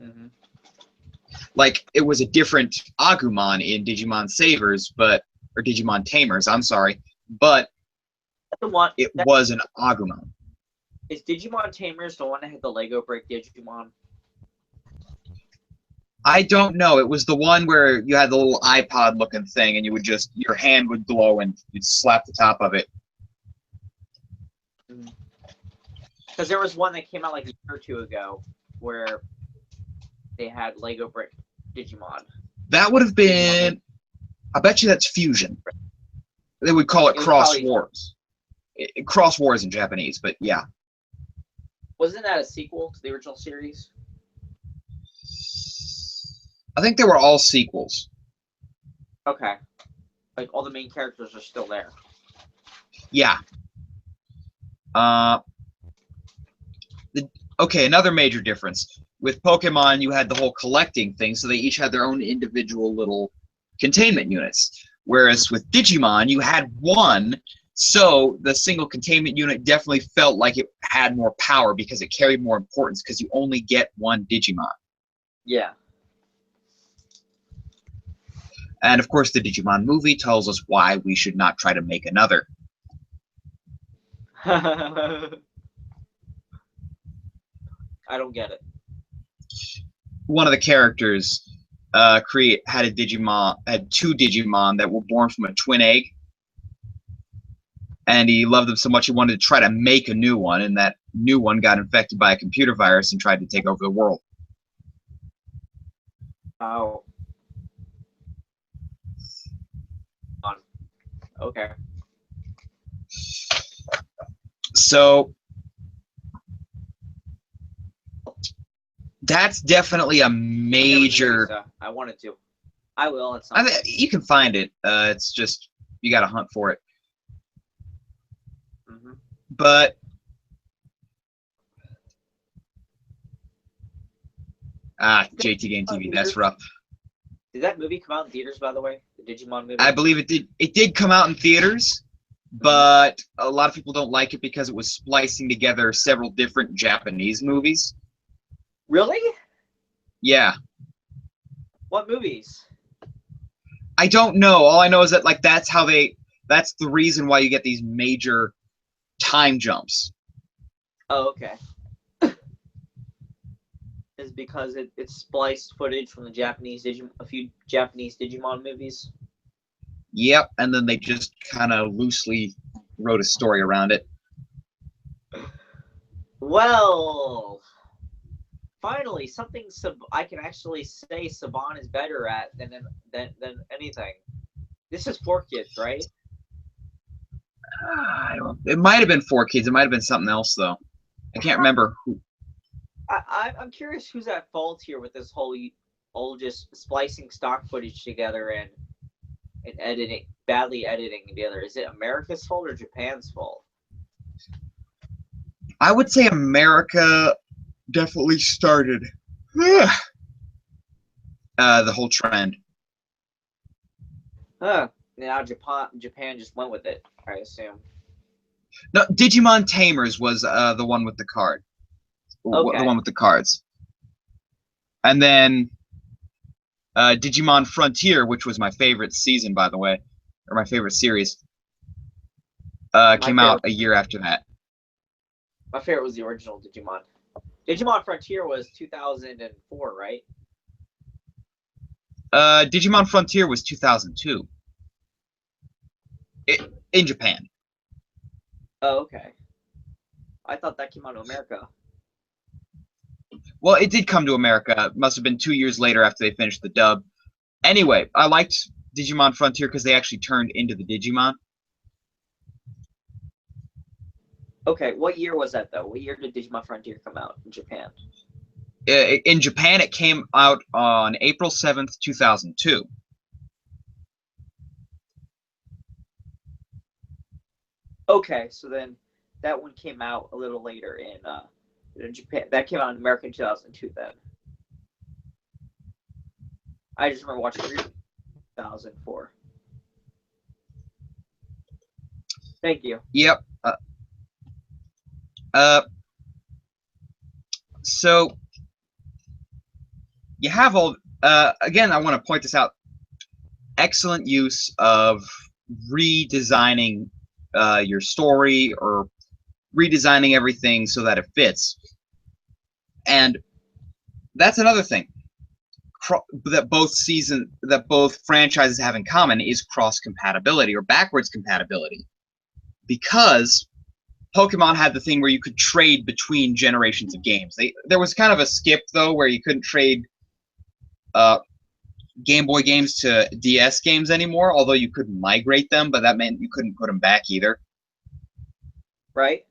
Speaker 3: Mm-hmm.
Speaker 1: Like, it was a different Agumon in Digimon Savers, or Digimon Tamers, I'm sorry, but it was an Agumon.
Speaker 3: Is Digimon Tamers the one that had the Lego brick Digimon?
Speaker 1: I don't know. It was the one where you had the little iPod looking thing and your hand would glow and you'd slap the top of it.
Speaker 3: Because there was one that came out like a year or two ago where they had Lego brick Digimon.
Speaker 1: That would have been... I bet you that's Fusion. They would call it Cross Wars. Cross Wars in Japanese, but yeah.
Speaker 3: Wasn't that a sequel to the original series?
Speaker 1: I think they were all sequels.
Speaker 3: Okay. Like, all the main characters are still there.
Speaker 1: Yeah. Okay, another major difference. With Pokemon, you had the whole collecting thing, so they each had their own individual little containment units. Whereas with Digimon, you had one, so the single containment unit definitely felt like it had more power because it carried more importance because you only get one Digimon.
Speaker 3: Yeah.
Speaker 1: And of course, the Digimon movie tells us why we should not try to make another.
Speaker 3: I don't get it.
Speaker 1: One of the characters had two Digimon that were born from a twin egg, and he loved them so much he wanted to try to make a new one, and that new one got infected by a computer virus and tried to take over the world.
Speaker 3: Oh. Okay.
Speaker 1: So that's definitely a major...
Speaker 3: I wanted to. I will.
Speaker 1: You can find it. It's just you got to hunt for it.
Speaker 3: Mm-hmm.
Speaker 1: But JT Game TV. That's rough.
Speaker 3: Did that movie come out in theaters, by the way? The Digimon movie?
Speaker 1: I believe it did. It did come out in theaters, but a lot of people don't like it because it was splicing together several different Japanese movies.
Speaker 3: Really?
Speaker 1: Yeah.
Speaker 3: What movies?
Speaker 1: I don't know. All I know is that that's the reason why you get these major time jumps.
Speaker 3: Oh, okay. Is because it spliced footage from the a few Japanese Digimon movies.
Speaker 1: Yep, and then they just kind of loosely wrote a story around it.
Speaker 3: Well, finally, something I can actually say Saban is better at than anything. This is for kids, right?
Speaker 1: It might have been 4Kids. It might have been something else though. I can't remember who.
Speaker 3: I'm curious who's at fault here with this whole just splicing stock footage together and editing badly editing together. Is it America's fault or Japan's fault?
Speaker 1: I would say America definitely started the whole trend.
Speaker 3: Huh. Now Japan just went with it, I assume.
Speaker 1: No, Digimon Tamers was the one with the card.
Speaker 3: Okay.
Speaker 1: The one with the cards. And then Digimon Frontier, which was my favorite season, by the way, or my favorite series, came out a year after that.
Speaker 3: My favorite was the original Digimon. Digimon Frontier was 2004, right?
Speaker 1: Digimon Frontier was 2002. In Japan.
Speaker 3: Oh, okay. I thought that came out of America.
Speaker 1: Well, it did come to America. It must have been 2 years later after they finished the dub. Anyway, I liked Digimon Frontier because they actually turned into the Digimon.
Speaker 3: Okay, what year was that, though? What year did Digimon Frontier come out in Japan?
Speaker 1: In Japan, it came out on April 7th, 2002.
Speaker 3: Okay, so then that one came out a little later in Japan. That came out in America in 2002 then. I just remember watching 2004. Thank you.
Speaker 1: Yep. So you have all. Again, I want to point this out. Excellent use of redesigning your story or redesigning everything so that it fits. And that's another thing that both franchises have in common is cross compatibility or backwards compatibility, because Pokemon had the thing where you could trade between generations of games. There was kind of a skip though where you couldn't trade Game Boy games to DS games anymore, although you could migrate them, but that meant you couldn't put them back either.
Speaker 3: Right?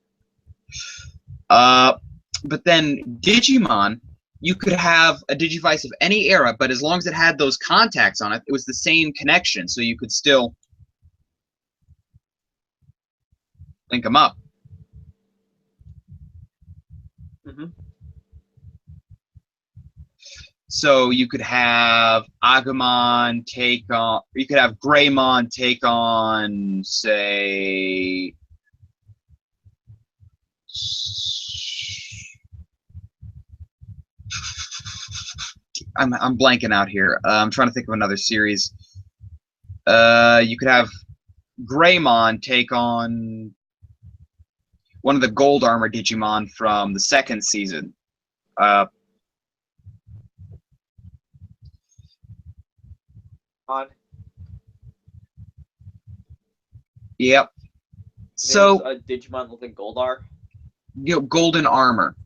Speaker 1: But then Digimon, you could have a Digivice of any era, but as long as it had those contacts on it, it was the same connection, so you could still link them up.
Speaker 3: Mm-hmm.
Speaker 1: So you could have Agumon take on, you could have Greymon take on, say, I'm blanking out here. I'm trying to think of another series. You could have Greymon take on one of the Gold Armor Digimon from the second season.
Speaker 3: On.
Speaker 1: Yep. So
Speaker 3: a Digimon with a Goldar.
Speaker 1: You know, Golden Armor.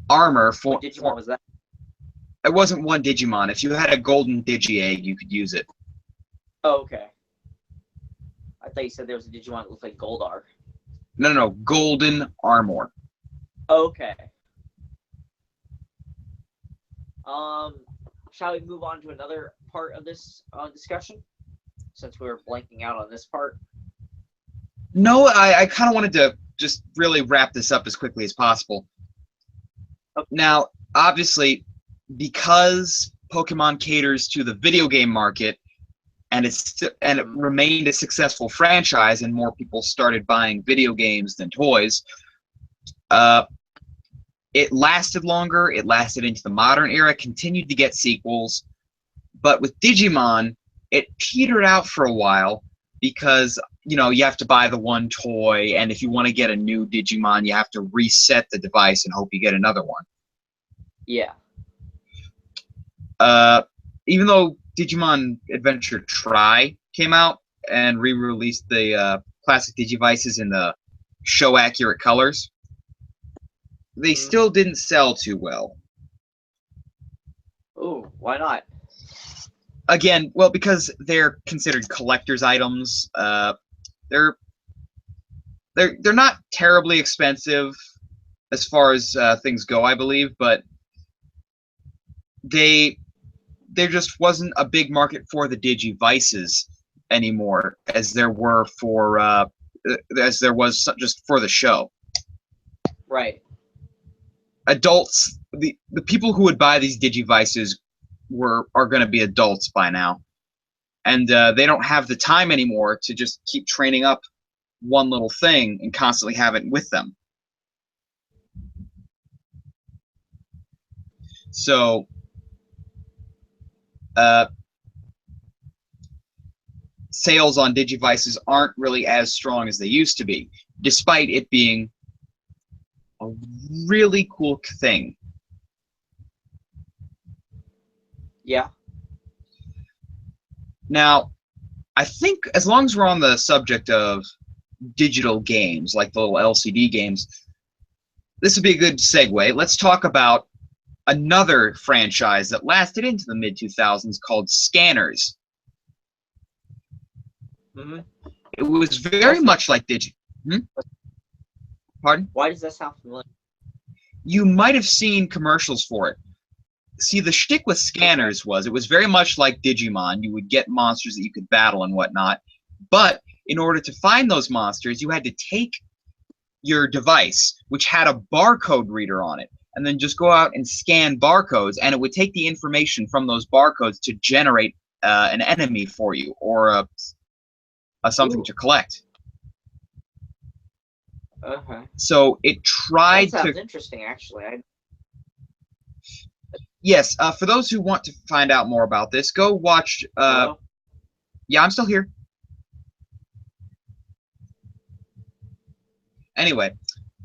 Speaker 1: Armor for.
Speaker 3: What Digimon was that?
Speaker 1: It wasn't one Digimon. If you had a golden Digi-Egg, you could use it.
Speaker 3: Oh, okay. I thought you said there was a Digimon that looked like Goldar.
Speaker 1: No, Golden Armor.
Speaker 3: Okay. Shall we move on to another part of this discussion? Since we were blanking out on this part.
Speaker 1: No, I kind of wanted to just really wrap this up as quickly as possible.
Speaker 3: Okay.
Speaker 1: Now, obviously, because Pokemon caters to the video game market, and it remained a successful franchise, and more people started buying video games than toys. It lasted longer. It lasted into the modern era. Continued to get sequels, but with Digimon, it petered out for a while because you have to buy the one toy, and if you want to get a new Digimon, you have to reset the device and hope you get another one.
Speaker 3: Yeah.
Speaker 1: Even though Digimon Adventure Tri came out and re-released the classic Digivices in the show accurate colors, they still didn't sell too well.
Speaker 3: Ooh, why not?
Speaker 1: Again, well, because they're considered collector's items. They're not terribly expensive as far as things go, I believe, but there just wasn't a big market for the Digivices anymore, as there was just for the show.
Speaker 3: Right.
Speaker 1: Adults, the people who would buy these Digivices are going to be adults by now, and they don't have the time anymore to just keep training up one little thing and constantly have it with them. So sales on Digivices aren't really as strong as they used to be, despite it being a really cool thing.
Speaker 3: Yeah.
Speaker 1: Now, I think as long as we're on the subject of digital games, like the little LCD games, this would be a good segue. Let's talk about another franchise that lasted into the mid-2000s called Scanners.
Speaker 3: Mm-hmm.
Speaker 1: It was very much like Pardon?
Speaker 3: Why does that sound familiar?
Speaker 1: You might have seen commercials for it. See, the shtick with Scanners was it was very much like Digimon. You would get monsters that you could battle and whatnot, but in order to find those monsters, you had to take your device, which had a barcode reader on it, and then just go out and scan barcodes, and it would take the information from those barcodes to generate an enemy for you, or something to collect. So it tried
Speaker 3: that sounds
Speaker 1: to.
Speaker 3: Interesting, actually.
Speaker 1: Yes, for those who want to find out more about this, go watch. Yeah, I'm still here. Anyway,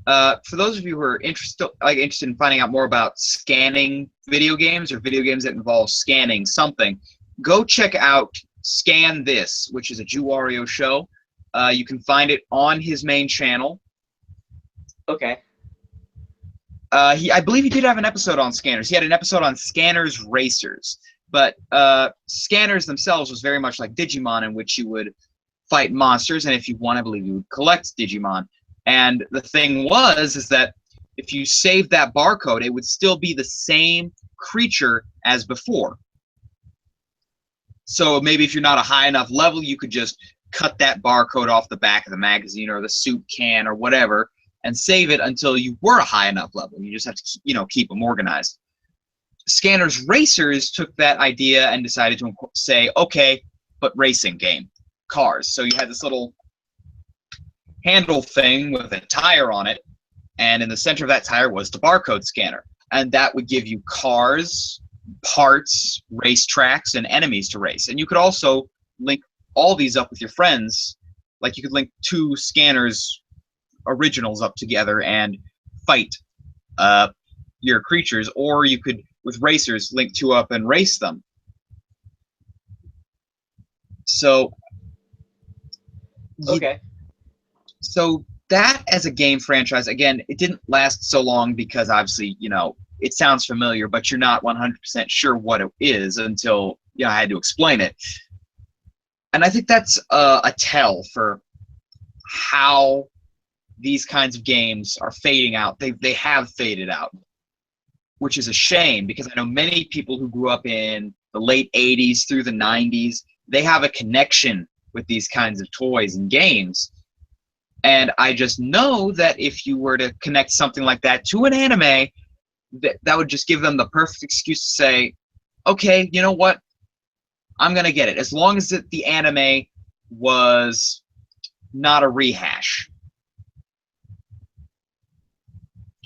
Speaker 1: for those of you who are interested in finding out more about scanning video games or video games that involve scanning something, go check out Scan This, which is a Jew Wario show. You can find it on his main channel.
Speaker 3: Okay.
Speaker 1: I believe he did have an episode on Scanners. He had an episode on Scanners Racers, but Scanners themselves was very much like Digimon, in which you would fight monsters, and if you won, I believe you would collect Digimon. And the thing is that if you saved that barcode, it would still be the same creature as before. So maybe if you're not a high enough level, you could just cut that barcode off the back of the magazine or the soup can or whatever, and save it until you were a high enough level. You just have to, keep them organized. Scanners Racers took that idea and decided to say, okay, but racing game, cars. So you had this little handle thing with a tire on it, and in the center of that tire was the barcode scanner, and that would give you cars, parts, racetracks, and enemies to race. And you could also link all these up with your friends. Like you could link two Scanners originals up together and fight your creatures, or you could, with racers, link two up and race them. So
Speaker 3: Okay.
Speaker 1: So that as a game franchise, again, it didn't last so long because obviously, it sounds familiar, but you're not 100% sure what it is until I had to explain it. And I think that's a tell for how these kinds of games are fading out. They have faded out, which is a shame, because I know many people who grew up in the late 80s through the 90s, they have a connection with these kinds of toys and games. And I just know that if you were to connect something like that to an anime, that would just give them the perfect excuse to say, okay, you know what? I'm going to get it. As long as the anime was not a rehash.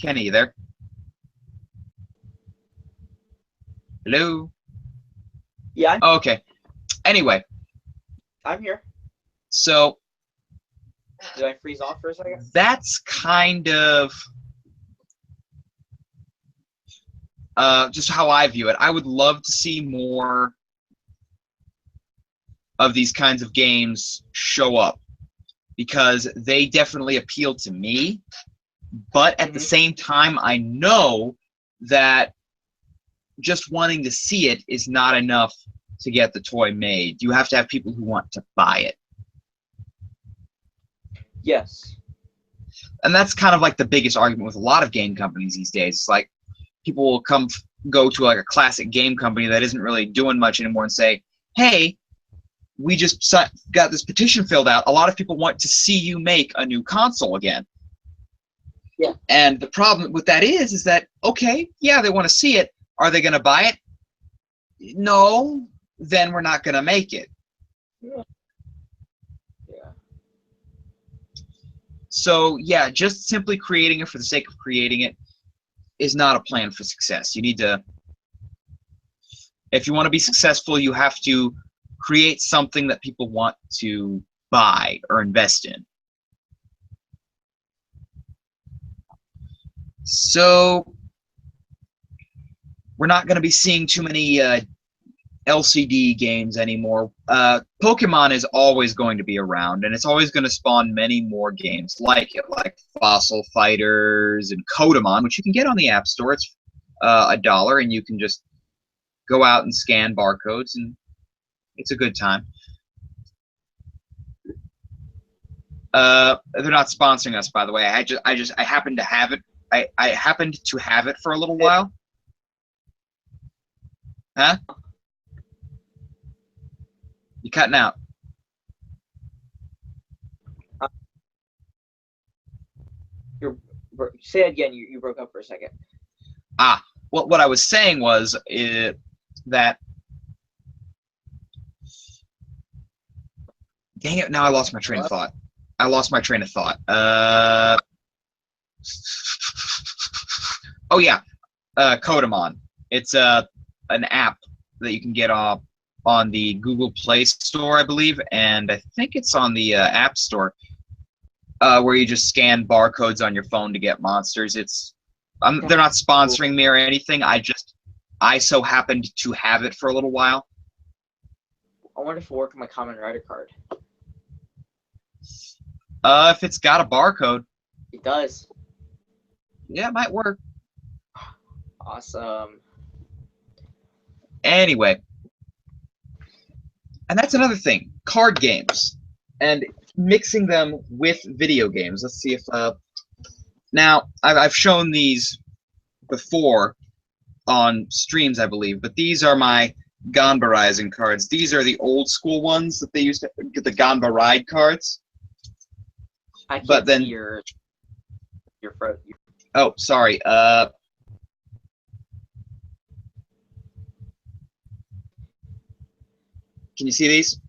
Speaker 1: Kenny, you there? Hello?
Speaker 3: Yeah.
Speaker 1: Oh, okay. Anyway.
Speaker 3: I'm here.
Speaker 1: So.
Speaker 3: Did I freeze off for a second?
Speaker 1: That's kind of just how I view it. I would love to see more of these kinds of games show up. because they definitely appeal to me. But at the same time, I know that just wanting to see it is not enough to get the toy made. You have to have people who want to buy it.
Speaker 3: Yes.
Speaker 1: And that's kind of like the biggest argument with a lot of game companies these days. It's like people will go to like a classic game company that isn't really doing much anymore and say, hey, we just got this petition filled out. A lot of people want to see you make a new console again.
Speaker 3: Yeah.
Speaker 1: And the problem with that is that, okay, yeah, they want to see it. Are they going to buy it? No, then we're not going to make it.
Speaker 3: Yeah.
Speaker 1: So, yeah, just simply creating it for the sake of creating it is not a plan for success. You need to, if you want to be successful, you have to create something that people want to buy or invest in. So, we're not going to be seeing too many LCD games anymore. Pokemon is always going to be around, and it's always going to spawn many more games like it, like Fossil Fighters and Kodamon, which you can get on the App Store. It's $1, and you can just go out and scan barcodes, and it's a good time. They're not sponsoring us, by the way. I happened to have it. I happened to have it for a little while. Huh? You cutting out?
Speaker 3: Say it again. You broke up for a second.
Speaker 1: Well, what I was saying was that. Dang it! Now I lost my train of thought. Oh yeah, Kodamon. It's an app that you can get on the Google Play Store, I believe, and I think it's on the App Store, where you just scan barcodes on your phone to get monsters. They're not sponsoring me or anything. I so happened to have it for a little while.
Speaker 3: I wonder if it'll work on my Kamen Rider card.
Speaker 1: If it's got a barcode.
Speaker 3: It does.
Speaker 1: Yeah, it might work.
Speaker 3: Awesome.
Speaker 1: Anyway. And that's another thing. Card games. And mixing them with video games. Let's see if... now, I've shown these before on streams, I believe, but these are my Ganba Rising cards. These are the old school ones that they used to get, the Ganba Ride cards.
Speaker 3: I can't
Speaker 1: but then,
Speaker 3: see your
Speaker 1: oh, sorry. Can you see these?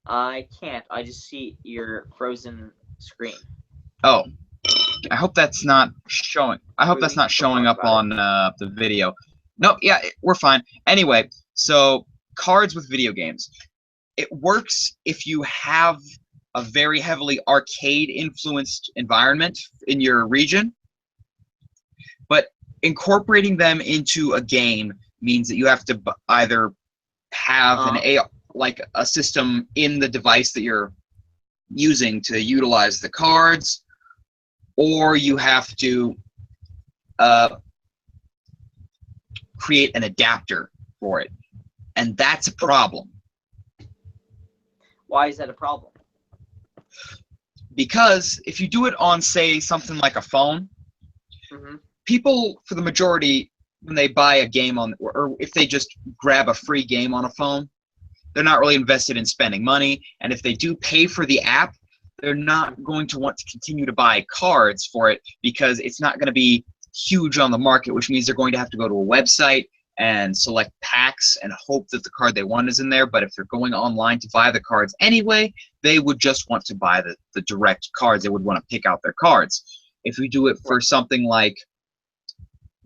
Speaker 3: I can't. I just see your frozen screen.
Speaker 1: Oh, I hope that's not showing. I hope that's not showing up on the video. No, yeah, we're fine. Anyway, so cards with video games. It works if you have a very heavily arcade-influenced environment in your region, but incorporating them into a game means that you have to either have a system in the device that you're using to utilize the cards, or you have to create an adapter for it, and that's a problem.
Speaker 3: Why is that a problem?
Speaker 1: Because if you do it on, say, something like a phone, people, for the majority, when they buy a game on, or if they just grab a free game on a phone, they're not really invested in spending money. And if they do pay for the app, they're not going to want to continue to buy cards for it because it's not going to be huge on the market, which means they're going to have to go to a website and select packs and hope that the card they want is in there. But if they're going online to buy the cards anyway, they would just want to buy the direct cards. They would want to pick out their cards. If we do it for something like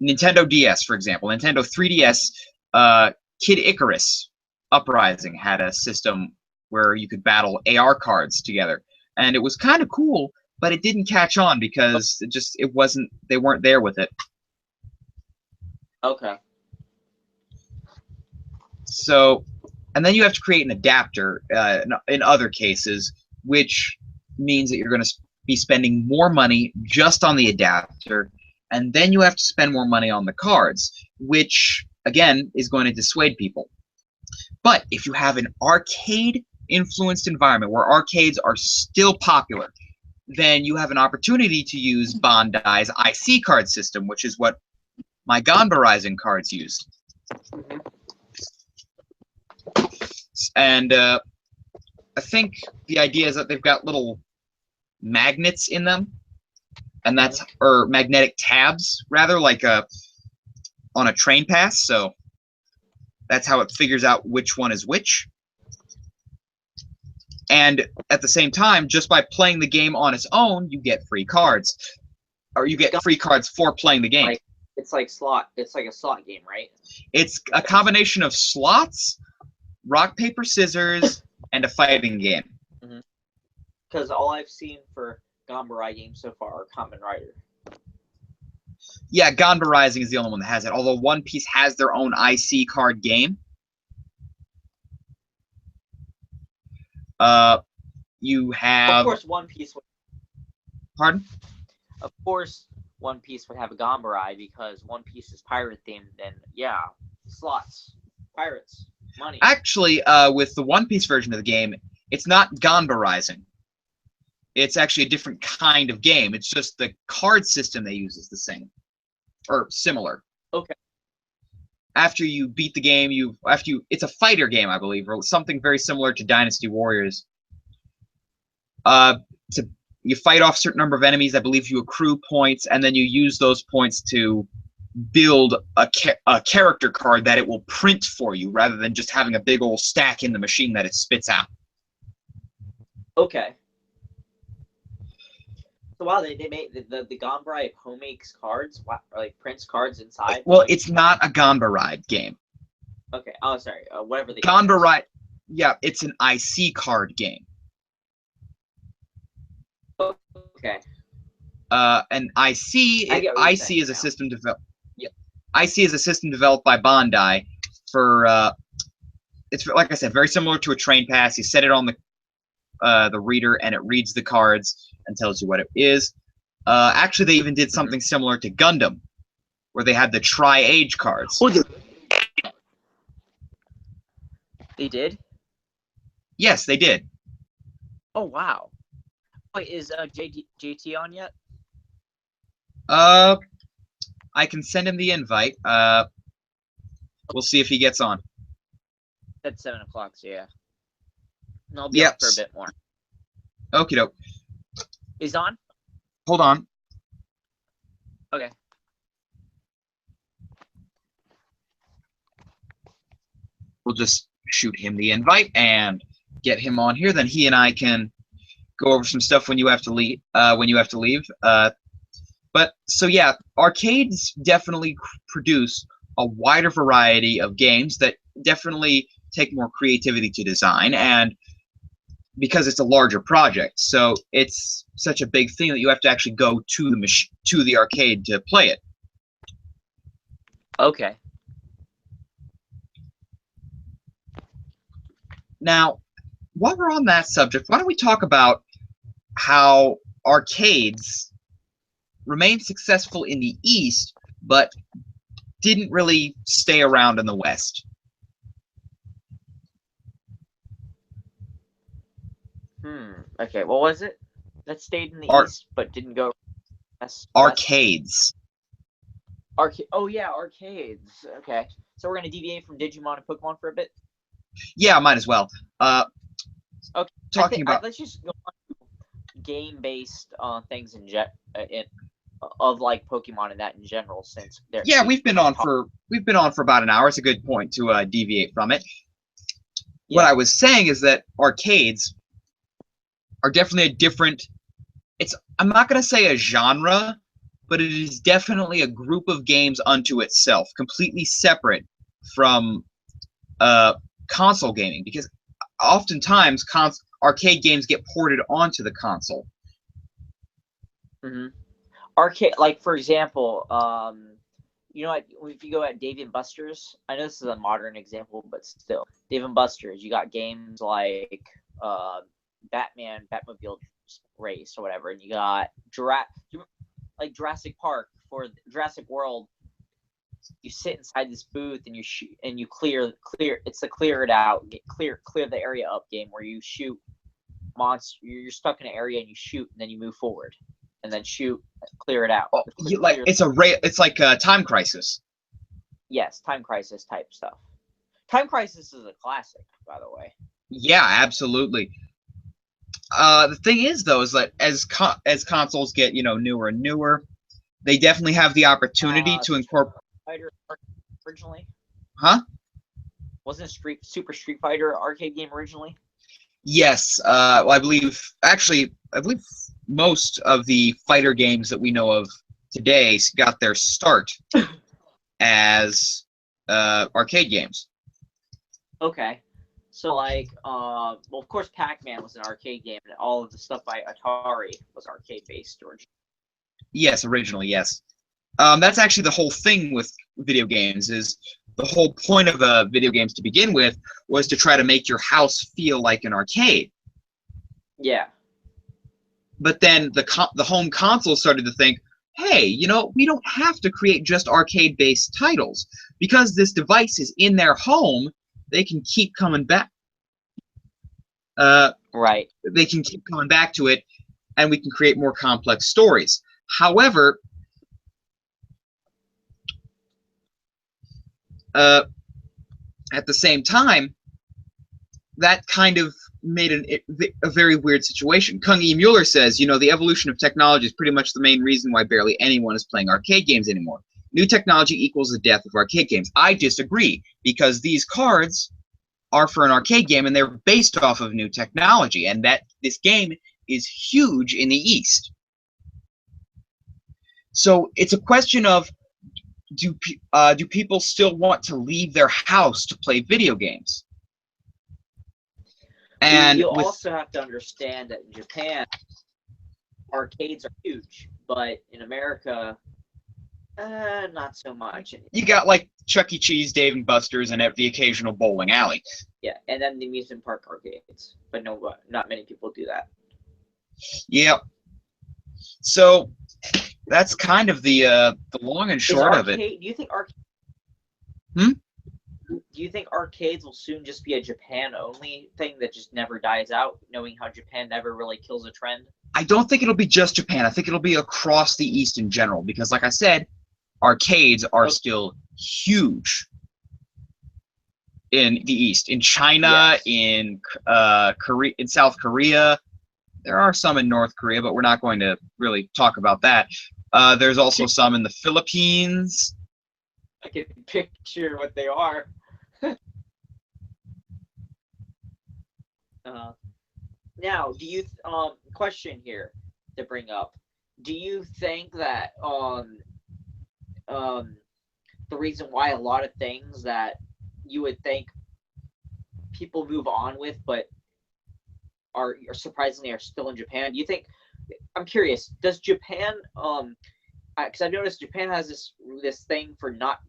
Speaker 1: Nintendo DS, for example, Nintendo 3DS, Kid Icarus Uprising had a system where you could battle AR cards together. And it was kind of cool, but it didn't catch on because they weren't there with it.
Speaker 3: Okay.
Speaker 1: So And then you have to create an adapter in other cases, which means that you're going to be spending more money just on the adapter, and then you have to spend more money on the cards, which, again, is going to dissuade people. But if you have an arcade-influenced environment where arcades are still popular, then you have an opportunity to use Bandai's IC card system, which is what my Ganba Rising cards used. And I think the idea is that they've got little magnets in them, and that's, or magnetic tabs rather, like on a train pass. So that's how it figures out which one is which. And at the same time, just by playing the game on its own, you get free cards, or you get free cards for playing the game.
Speaker 3: It's like a slot game, right?
Speaker 1: It's a combination of slots, rock, paper, scissors, and a fighting game.
Speaker 3: Because all I've seen for Ganbarai games so far are Kamen Rider.
Speaker 1: Yeah, Ganba Rising is the only one that has it, although One Piece has their own IC card game. You have...
Speaker 3: Of course, One Piece would...
Speaker 1: Pardon?
Speaker 3: Of course, One Piece would have a Ganbarai because One Piece is pirate themed, and yeah, slots, pirates, money.
Speaker 1: Actually, with the One Piece version of the game, it's not Ganba Rising. It's actually a different kind of game. It's just the card system they use is the same, or similar.
Speaker 3: Okay.
Speaker 1: After you beat the game, it's a fighter game, I believe, or something very similar to Dynasty Warriors. You fight off a certain number of enemies. I believe you accrue points, and then you use those points to build a character card that it will print for you, rather than just having a big old stack in the machine that it spits out.
Speaker 3: Okay. So wow, they made the Ganbarai home makes cards, like prints cards inside.
Speaker 1: Well, it's not a Ganbarai game.
Speaker 3: Okay. Oh, sorry. Whatever the
Speaker 1: Ganbarai, yeah, it's an IC card game.
Speaker 3: Okay.
Speaker 1: An IC is a system developed. Yeah, IC is a system developed by Bandai for. It's like I said, very similar to a train pass. You set it on the reader, and it reads the cards and tells you what it is. Actually, they even did something similar to Gundam, where they had the Tri-Age cards.
Speaker 3: They did?
Speaker 1: Yes, they did.
Speaker 3: Oh, wow. Wait, is JT on yet?
Speaker 1: I can send him the invite. We'll see if he gets on.
Speaker 3: At 7 o'clock, so yeah. And I'll be on for a bit more.
Speaker 1: Okie doke.
Speaker 3: He's on?
Speaker 1: Hold on.
Speaker 3: Okay.
Speaker 1: We'll just shoot him the invite and get him on here. Then he and I can go over some stuff when you have to leave. But so yeah, arcades definitely produce a wider variety of games that definitely take more creativity to design, and because it's a larger project, so it's such a big thing that you have to actually go to the arcade to play it.
Speaker 3: Okay.
Speaker 1: Now, while we're on that subject, why don't we talk about how arcades remained successful in the East, but didn't really stay around in the West?
Speaker 3: Okay, what was it? That stayed in the East, but didn't go West?
Speaker 1: Arcades.
Speaker 3: Oh, yeah, arcades. Okay. So we're going to deviate from Digimon and Pokemon for a bit?
Speaker 1: Yeah, might as well.
Speaker 3: Okay.
Speaker 1: Talking about...
Speaker 3: let's just go on to game-based things of like Pokemon and that in general, since they're...
Speaker 1: Yeah, we've been on for about an hour. It's a good point to deviate from it. Yeah. What I was saying is that arcades are definitely a different... I'm not going to say a genre, but it is definitely a group of games unto itself, completely separate from console gaming, because oftentimes arcade games get ported onto the console.
Speaker 3: Arcade, like for example, you know what? If you go at Dave and Buster's, I know this is a modern example, but still, Dave and Buster's, you got games like Batmobile Race or whatever, and you got Jurassic Park for Jurassic World. You sit inside this booth and you shoot and you clear. It's a clear the area up game where you shoot monster. You're stuck in an area and you shoot and then you move forward and then shoot, clear it out.
Speaker 1: Oh, it's like Time Crisis.
Speaker 3: Yes, Time Crisis type stuff. Time Crisis is a classic, by the way.
Speaker 1: Yeah, absolutely. The thing is, though, is that as consoles get newer and newer, they definitely have the opportunity to incorporate.
Speaker 3: Fighter originally?
Speaker 1: Huh?
Speaker 3: Wasn't Super Street Fighter arcade game originally?
Speaker 1: Yes, well, I believe most of the fighter games that we know of today got their start as arcade games.
Speaker 3: Okay. So, like, well, of course, Pac-Man was an arcade game, and all of the stuff by Atari was arcade-based originally.
Speaker 1: Yes, originally, yes. That's actually the whole thing with video games. Is the whole point of video games to begin with was to try to make your house feel like an arcade.
Speaker 3: Yeah.
Speaker 1: But then the home console started to think, hey, we don't have to create just arcade-based titles. Because this device is in their home, they can keep coming back.
Speaker 3: Right.
Speaker 1: They can keep coming back to it, and we can create more complex stories. However, at the same time, that kind of made a very weird situation. Kung E. Mueller says, the evolution of technology is pretty much the main reason why barely anyone is playing arcade games anymore. New technology equals the death of arcade games. I disagree, because these cards are for an arcade game, and they're based off of new technology, and that this game is huge in the East. So it's a question of, do people still want to leave their house to play video games? And
Speaker 3: you also have to understand that in Japan, arcades are huge, but in America, not so much.
Speaker 1: You got like Chuck E. Cheese, Dave and Buster's, and the occasional bowling alley.
Speaker 3: Yeah, and then the amusement park arcades, but not many people do that.
Speaker 1: Yep. So that's kind of the long and short of it.
Speaker 3: Do you think Do you think arcades will soon just be a Japan-only thing that just never dies out, knowing how Japan never really kills a trend?
Speaker 1: I don't think it'll be just Japan. I think it'll be across the East in general, because, like I said, arcades are still huge in the East. In China, yes. In Korea, in South Korea, there are some in North Korea, but we're not going to really talk about that. There's also some in the Philippines.
Speaker 3: I can picture what they are. Now, do you question here to bring up? Do you think that the reason why a lot of things that you would think people move on with, but are surprisingly are still in Japan? Do you think? I'm curious. Does Japan? Because I've noticed Japan has this thing for not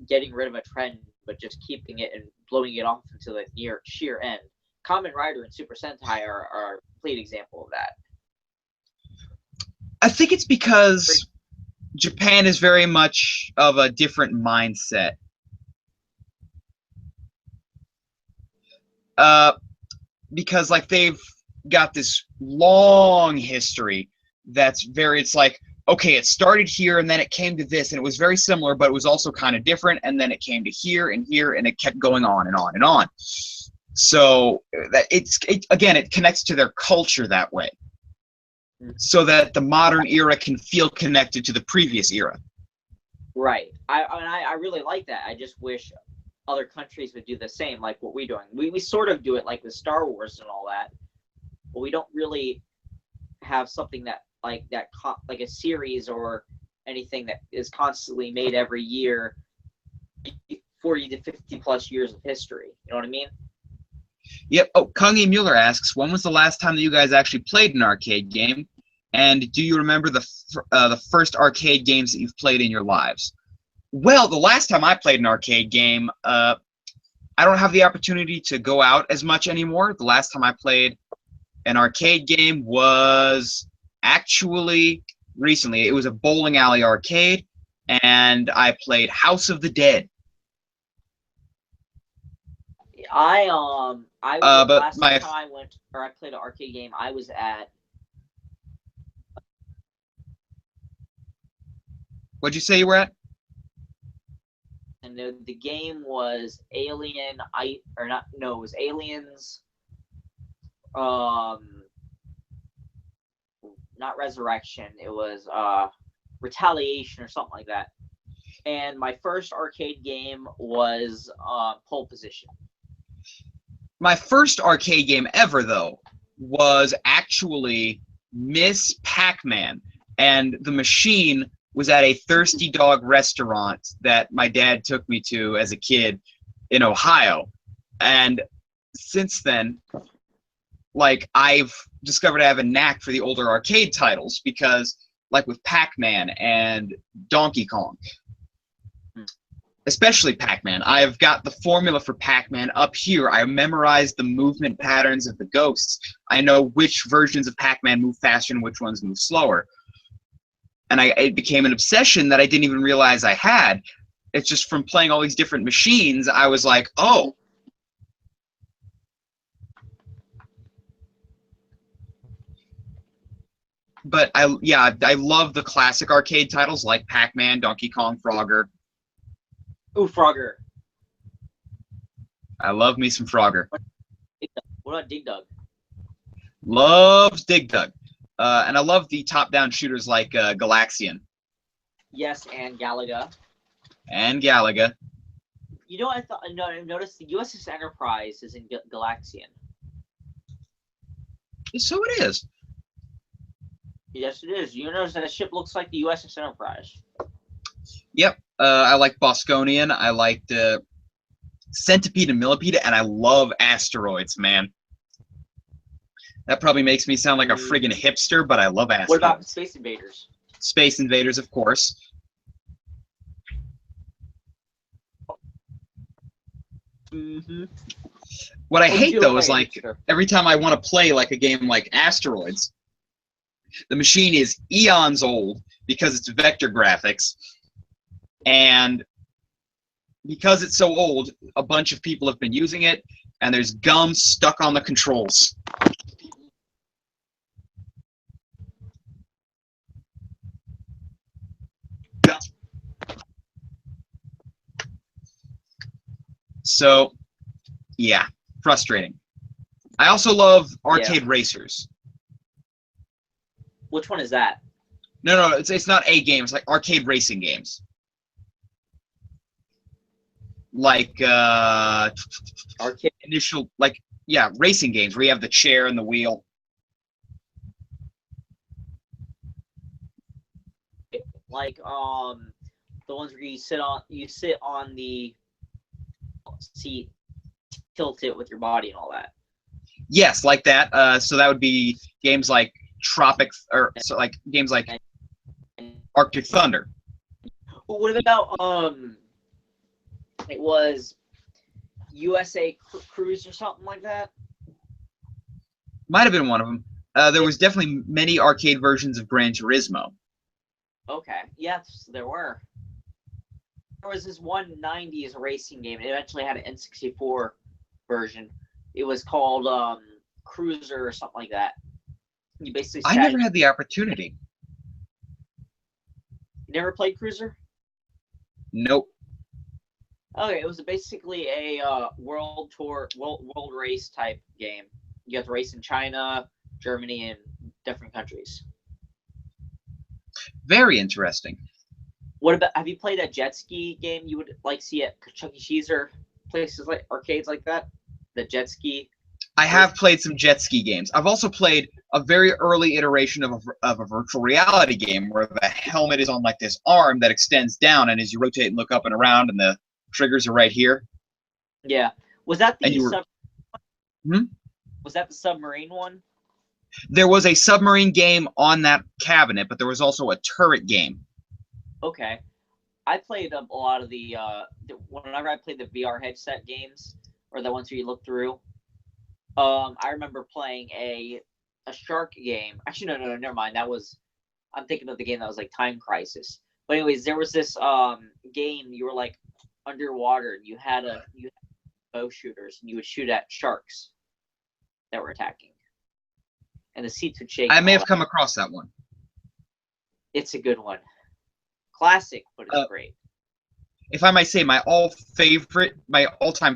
Speaker 3: getting rid of a trend, but just keeping it and blowing it off until the sheer end. Kamen Rider and Super Sentai are a complete example of that.
Speaker 1: I think it's because Japan is very much of a different mindset. Because like they've got this long history that's it's like, okay, it started here and then it came to this, and it was very similar, but it was also kind of different, and then it came to here, and it kept going on and on and on. So that it connects to their culture that way, so that the modern era can feel connected to the previous era.
Speaker 3: Right. I really like that. I just wish other countries would do the same, like what we're doing. We sort of do it like with Star Wars and all that, but we don't really have something that like a series or anything that is constantly made every year, 40 to 50 plus years of history. You know what I mean?
Speaker 1: Yep. Oh, Kung E. Mueller asks, when was the last time that you guys actually played an arcade game? And do you remember the first arcade games that you've played in your lives? Well, the last time I played an arcade game, I don't have the opportunity to go out as much anymore. The last time I played an arcade game was actually recently. It was a bowling alley arcade, and I played House of the Dead.
Speaker 3: I
Speaker 1: But
Speaker 3: last
Speaker 1: my
Speaker 3: time I went or I played an arcade game, I was at
Speaker 1: what'd you say you were at?
Speaker 3: and the game was it was Aliens, not Resurrection, it was Retaliation or something like that. And my first arcade game was Pole Position.
Speaker 1: My first arcade game ever, though, was actually Miss Pac-Man, and the machine was at a Thirsty Dog restaurant that my dad took me to as a kid in Ohio. And since then, like, I've discovered I have a knack for the older arcade titles because, like with Pac-Man and Donkey Kong, especially Pac-Man, I've got the formula for Pac-Man up here. I memorized the movement patterns of the ghosts. I know which versions of Pac-Man move faster and which ones move slower. And it became an obsession that I didn't even realize I had. It's just from playing all these different machines, I was like, oh. But I love the classic arcade titles like Pac-Man, Donkey Kong, Frogger.
Speaker 3: Ooh, Frogger.
Speaker 1: I love me some Frogger.
Speaker 3: What about Dig Dug?
Speaker 1: Loves Dig Dug. And I love the top-down shooters like Galaxian.
Speaker 3: Yes, and Galaga.
Speaker 1: And Galaga.
Speaker 3: You know, I noticed the USS Enterprise is in Galaxian.
Speaker 1: So it is.
Speaker 3: Yes, it is. You notice that ship looks like the USS Enterprise.
Speaker 1: Yep. I like Bosconian. I liked Centipede and Millipede, and I love asteroids, man. That probably makes me sound like a friggin' hipster, but I love asteroids.
Speaker 3: What about Space Invaders?
Speaker 1: Space Invaders, of course.
Speaker 3: Mm-hmm.
Speaker 1: What I hate, though, is like every time I want to play like a game like Asteroids, the machine is eons old because it's vector graphics, and because it's so old, a bunch of people have been using it, and there's gum stuck on the controls. So, yeah, frustrating. I also love arcade racers.
Speaker 3: Which one is that?
Speaker 1: No, it's not a game. It's like arcade racing games. Like
Speaker 3: Arcade.
Speaker 1: Racing games where you have the chair and the wheel.
Speaker 3: Like the ones where you sit on the seat, tilt it with your body and all that.
Speaker 1: Yes, like that. So that would be games like games like Arctic Thunder.
Speaker 3: What about it was USA Cruise or something like that?
Speaker 1: Might have been one of them. There was definitely many arcade versions of Gran Turismo.
Speaker 3: Okay, yes, there were. There was this one 90s racing game. It eventually had an N64 version. It was called Cruiser or something like that. You basically
Speaker 1: I never had the opportunity.
Speaker 3: You never played Cruiser?
Speaker 1: Nope.
Speaker 3: Okay, it was basically a world race type game. You have to race in China, Germany, and different countries.
Speaker 1: Very interesting.
Speaker 3: What about? Have you played that jet ski game you would like see at Chuck E. Cheese or places like arcades like that? The jet ski.
Speaker 1: I have played some jet ski games. I've also played a very early iteration of a virtual reality game where the helmet is on like this arm that extends down, and as you rotate and look up and around, and the triggers are right here.
Speaker 3: Yeah. Was that the
Speaker 1: Was
Speaker 3: that the submarine one?
Speaker 1: There was a submarine game on that cabinet, but there was also a turret game.
Speaker 3: Okay. I played a lot of whenever I played the VR headset games or the ones where you look through. I remember playing a shark game. Actually, no, never mind. I'm thinking of the game that was like Time Crisis. But anyways, there was this game you were like underwater and you had bow shooters and you would shoot at sharks that were attacking, and the seats would shake.
Speaker 1: I may have come across that one.
Speaker 3: It's a good one. Classic, but it's great.
Speaker 1: If I might say, my all-time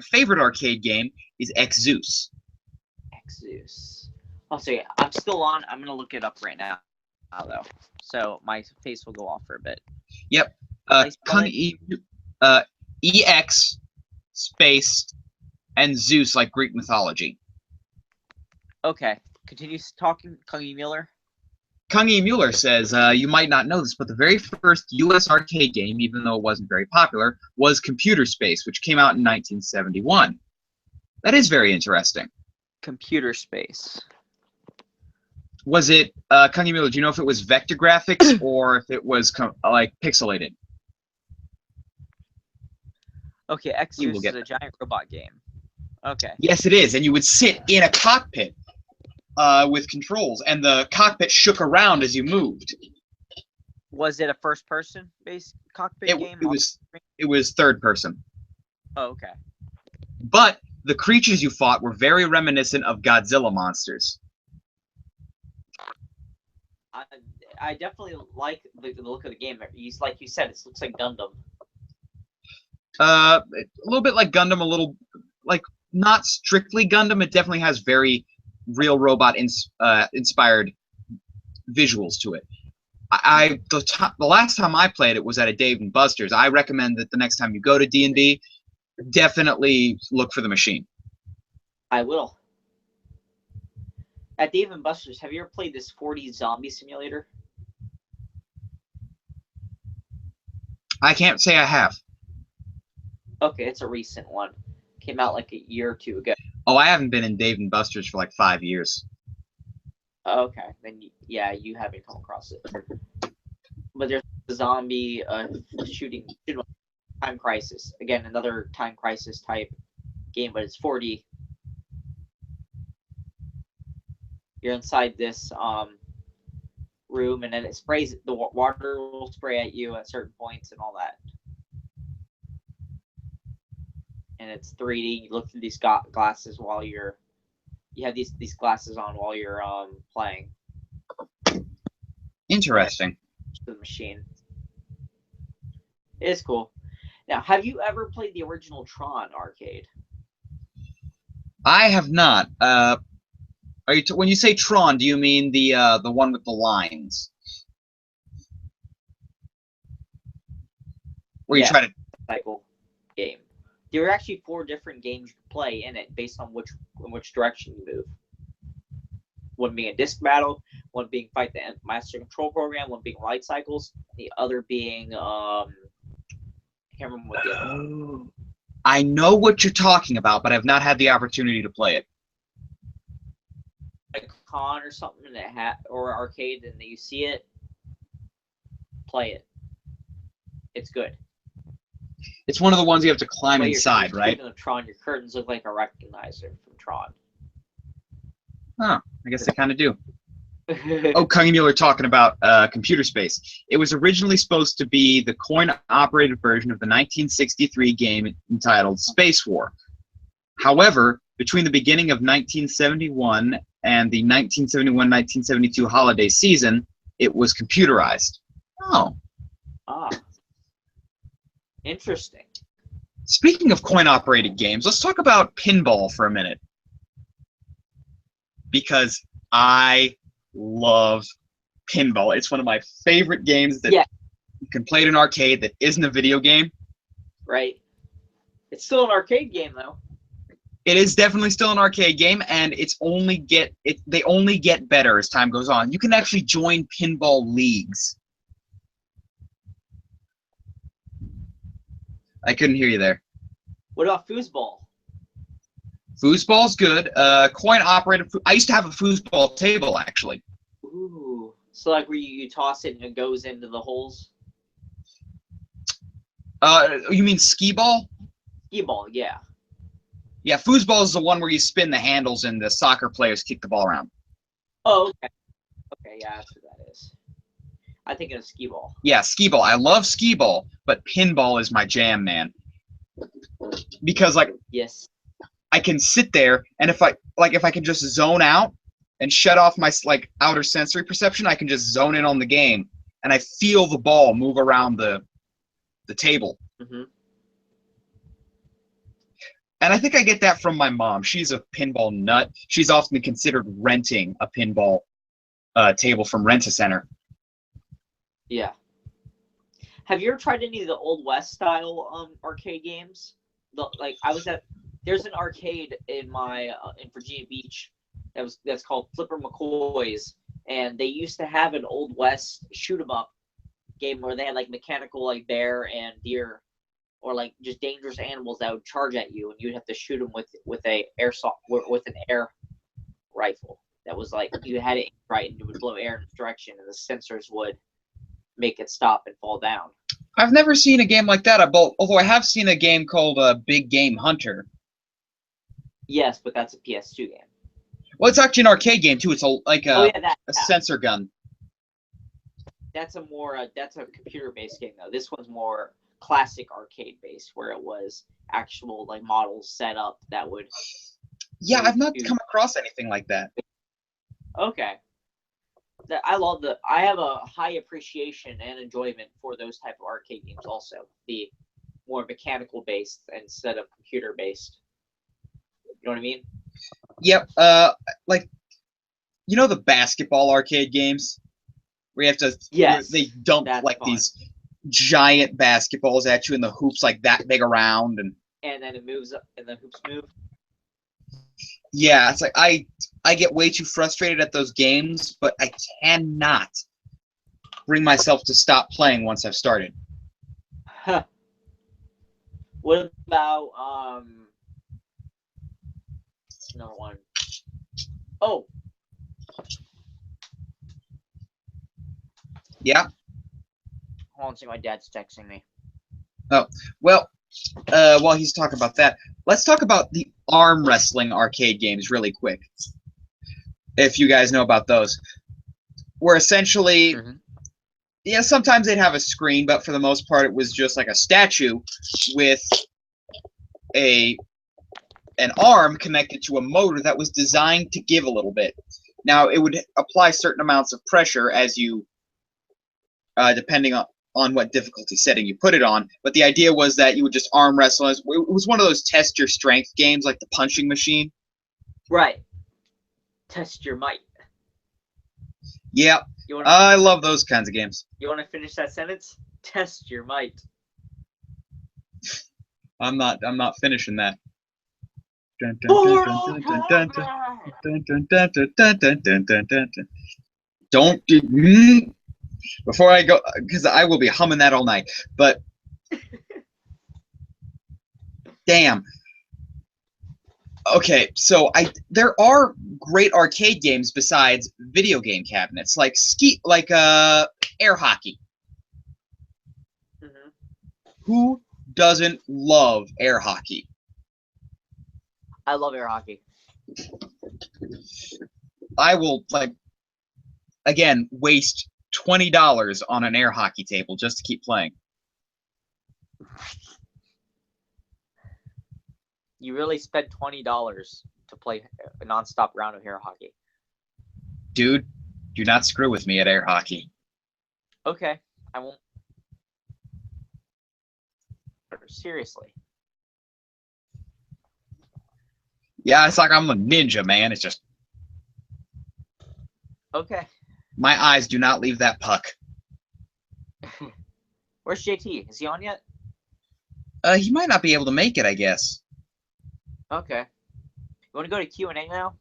Speaker 1: favorite arcade game is X-Zeus.
Speaker 3: X-Zeus. Oh, so yeah, I'm still on. I'm gonna look it up right now, though. So my face will go off for a bit.
Speaker 1: Yep. EX space and Zeus, like Greek mythology.
Speaker 3: Okay. Continue talking, Kungi Mueller.
Speaker 1: Kungi Mueller says, you might not know this, but the very first U.S. arcade game, even though it wasn't very popular, was Computer Space, which came out in 1971. That is very interesting.
Speaker 3: Computer Space.
Speaker 1: Was it, Kungi Mueller, do you know if it was vector graphics or if it was, like, pixelated?
Speaker 3: Okay, X-Zeus is a giant robot game. Okay.
Speaker 1: Yes, it is, and you would sit in a cockpit with controls, and the cockpit shook around as you moved.
Speaker 3: Was it a first-person based cockpit game?
Speaker 1: It was third person.
Speaker 3: Oh, okay.
Speaker 1: But the creatures you fought were very reminiscent of Godzilla monsters.
Speaker 3: I definitely like the look of the game. Like you said, it looks like Gundam.
Speaker 1: A little bit like Gundam, a little like not strictly Gundam. It definitely has very real robot inspired visuals to it. The last time I played it was at a Dave & Buster's. I recommend that the next time you go to D&D, definitely look for the machine.
Speaker 3: I will. At Dave & Buster's, have you ever played this 4D zombie simulator?
Speaker 1: I can't say I have.
Speaker 3: Okay, it's a recent one. Came out like a year or two ago.
Speaker 1: Oh, I haven't been in Dave & Buster's for like 5 years.
Speaker 3: Okay, then yeah, you haven't come across it. But there's a zombie shooting Time Crisis. Again, another Time Crisis type game, but it's 4D. You're inside this room, and then it sprays. The water will spray at you at certain points and all that. And it's 3D. You look through these glasses while you have these glasses on while you're playing.
Speaker 1: Interesting.
Speaker 3: The machine. It is cool. Now, have you ever played the original Tron arcade?
Speaker 1: I have not. When you say Tron, do you mean the one with the lines? Where you try to
Speaker 3: cycle game. There are actually 4 different games you can play in it based on which direction you move. One being a disc battle, one being fight the master control program, one being light cycles, the other being I can't remember what the other.
Speaker 1: I know what you're talking about, but I've not had the opportunity to play it.
Speaker 3: Like con or something or arcade, and you see it, play it. It's good.
Speaker 1: It's one of the ones you have to climb inside, right?
Speaker 3: Of Tron, your curtains look like a recognizer from Tron.
Speaker 1: Huh. I guess they kind of do. Oh, Kungi Mueller talking about Computer Space. It was originally supposed to be the coin-operated version of the 1963 game entitled Space War. However, between the beginning of 1971 and the 1971-1972 holiday season, it was computerized. Oh.
Speaker 3: Ah. Interesting.
Speaker 1: Speaking of coin-operated games, let's talk about pinball for a minute. Because I love pinball. It's one of my favorite games that you can play in an arcade that isn't a video game.
Speaker 3: Right. It's still an arcade game, though.
Speaker 1: It is definitely still an arcade game, and they only get better as time goes on. You can actually join pinball leagues. I couldn't hear you there.
Speaker 3: What about foosball?
Speaker 1: Foosball's good. Coin-operated. I used to have a foosball table, actually.
Speaker 3: Ooh. So like where you toss it and it goes into the holes?
Speaker 1: You mean skee ball?
Speaker 3: Skee-ball, yeah.
Speaker 1: Yeah, foosball is the one where you spin the handles and the soccer players kick the ball around.
Speaker 3: Oh, okay. Okay, yeah, that's what that is. I think of skee-ball.
Speaker 1: Yeah, skee ball. I love skee ball, but pinball is my jam, man. Because like
Speaker 3: Yes.
Speaker 1: I can sit there, and if I can just zone out and shut off my like outer sensory perception, I can just zone in on the game, and I feel the ball move around the table.
Speaker 3: Mm-hmm.
Speaker 1: And I think I get that from my mom. She's a pinball nut. She's often considered renting a pinball table from Rent-A-Center.
Speaker 3: Yeah. Have you ever tried any of the Old West style arcade games? There's an arcade in in Virginia Beach that's called Flipper McCoy's, and they used to have an Old West shoot 'em up game where they had like mechanical like bear and deer, or like just dangerous animals that would charge at you, and you'd have to shoot them with an air rifle. That was like you had it right, and it would blow air in its direction, and the sensors would make it stop and fall down.
Speaker 1: I've never seen a game like that. Although I have seen a game called Big Game Hunter.
Speaker 3: Yes, but that's a PS2 game.
Speaker 1: Well, it's actually an arcade game too. It's a
Speaker 3: a
Speaker 1: sensor gun.
Speaker 3: That's a computer-based game though. This one's more classic arcade-based, where it was actual like models set up that would.
Speaker 1: Yeah, I've not come across anything like that.
Speaker 3: Okay. I have a high appreciation and enjoyment for those type of arcade games also. The more mechanical based instead of computer based. You know what I mean?
Speaker 1: Yep. Like, you know the basketball arcade games where you have to.
Speaker 3: Yes.
Speaker 1: They dump like
Speaker 3: fun.
Speaker 1: these giant basketballs at you, and the hoops like that big around, and
Speaker 3: then it moves up, and the hoops move.
Speaker 1: Yeah, it's like I get way too frustrated at those games, but I cannot bring myself to stop playing once I've started.
Speaker 3: Huh. What about another one? Oh.
Speaker 1: Yeah.
Speaker 3: Hold on a second, my dad's texting me.
Speaker 1: Oh, well, while he's talking about that, let's talk about the arm wrestling arcade games really quick. If you guys know about those. Where essentially, yeah, sometimes they'd have a screen, but for the most part, it was just like a statue with an arm connected to a motor that was designed to give a little bit. Now, it would apply certain amounts of pressure as you, depending on what difficulty setting you put it on, but the idea was that you would just arm wrestle. It was one of those test your strength games, like the punching machine.
Speaker 3: Right. Test your might.
Speaker 1: Yeah, I love those kinds of games.
Speaker 3: You want to finish that sentence? Test your might.
Speaker 1: I'm not finishing that. Don't before I go, because I will be humming that all night. But damn. Okay, so there are great arcade games besides video game cabinets, like air hockey.
Speaker 3: Mm-hmm.
Speaker 1: Who doesn't love air hockey?
Speaker 3: I love air hockey.
Speaker 1: I will again waste $20 on an air hockey table just to keep playing.
Speaker 3: You really spent $20 to play a nonstop round of air hockey.
Speaker 1: Dude, do not screw with me at air hockey.
Speaker 3: Okay, I won't. Seriously.
Speaker 1: Yeah, it's like I'm a ninja, man. It's just...
Speaker 3: Okay.
Speaker 1: My eyes do not leave that puck.
Speaker 3: Where's JT? Is he on yet?
Speaker 1: He might not be able to make it, I guess.
Speaker 3: Okay. You want to go to Q&A now?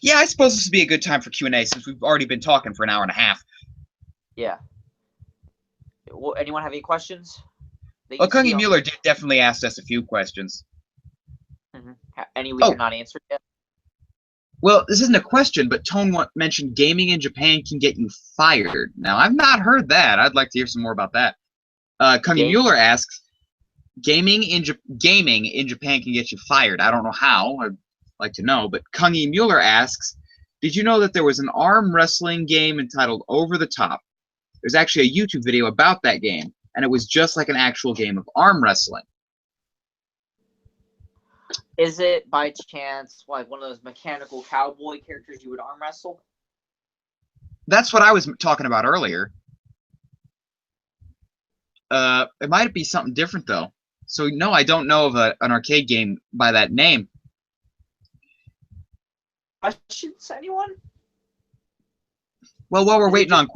Speaker 1: Yeah, I suppose this would be a good time for Q&A since we've already been talking for an hour and a half.
Speaker 3: Yeah. Well, anyone have any questions?
Speaker 1: Well, Kungi Mueller definitely asked us a few questions.
Speaker 3: Mm-hmm. Any we have not answered yet?
Speaker 1: Well, this isn't a question, but Tone mentioned gaming in Japan can get you fired. Now, I've not heard that. I'd like to hear some more about that. Kungi Mueller asks, gaming in Japan can get you fired. I don't know how. I'd like to know. But Kungi Mueller asks, did you know that there was an arm wrestling game entitled Over the Top? There's actually a YouTube video about that game, and it was just like an actual game of arm wrestling.
Speaker 3: Is it by chance like one of those mechanical cowboy characters you would arm wrestle?
Speaker 1: That's what I was talking about earlier. It might be something different though. So no, I don't know of an arcade game by that name.
Speaker 3: Questions, anyone?
Speaker 1: Well, while we're waiting on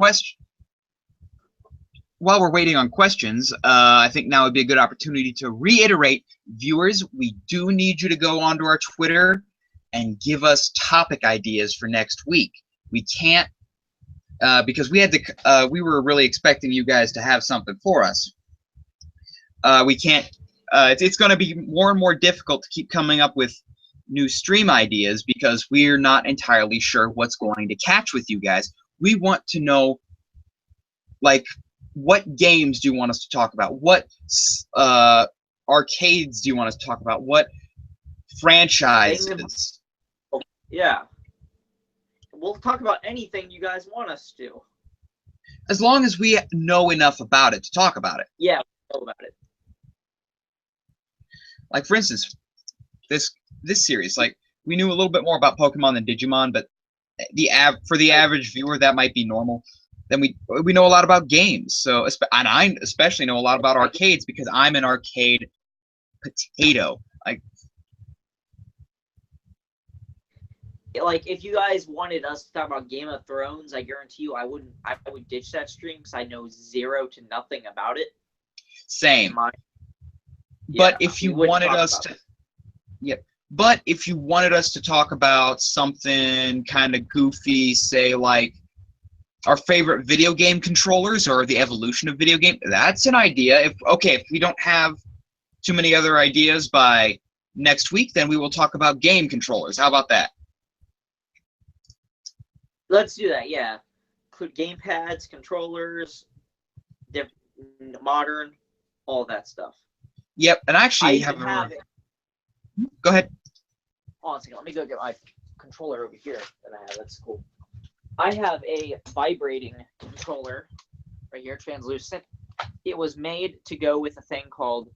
Speaker 1: questions, I think now would be a good opportunity to reiterate, viewers, we do need you to go onto our Twitter and give us topic ideas for next week. We can't because we were really expecting you guys to have something for us. We can't. It's going to be more and more difficult to keep coming up with new stream ideas because we're not entirely sure what's going to catch with you guys. We want to know, like, what games do you want us to talk about? What arcades do you want us to talk about? What franchises?
Speaker 3: Yeah. We'll talk about anything you guys want us to.
Speaker 1: As long as we know enough about it to talk about it.
Speaker 3: Yeah, we know about it.
Speaker 1: Like, for instance, this series, like, we knew a little bit more about Pokemon than Digimon, but for the average viewer, that might be normal. Then we know a lot about games, so and I especially know a lot about arcades because I'm an arcade potato.
Speaker 3: Like, if you guys wanted us to talk about Game of Thrones, I guarantee you I would ditch that stream because I know zero to nothing about it.
Speaker 1: Same. But if you wanted us to, but if you wanted us to talk about something kind of goofy, say like our favorite video game controllers or the evolution of video game, that's an idea. If we don't have too many other ideas by next week, then we will talk about game controllers. How about that?
Speaker 3: Let's do that, yeah. Include gamepads, controllers, modern, all that stuff.
Speaker 1: Yep, and actually
Speaker 3: Go
Speaker 1: ahead.
Speaker 3: Hold on a second. Let me go get my controller over here that I have. That's cool. I have a vibrating controller right here, translucent. It was made to go with a thing called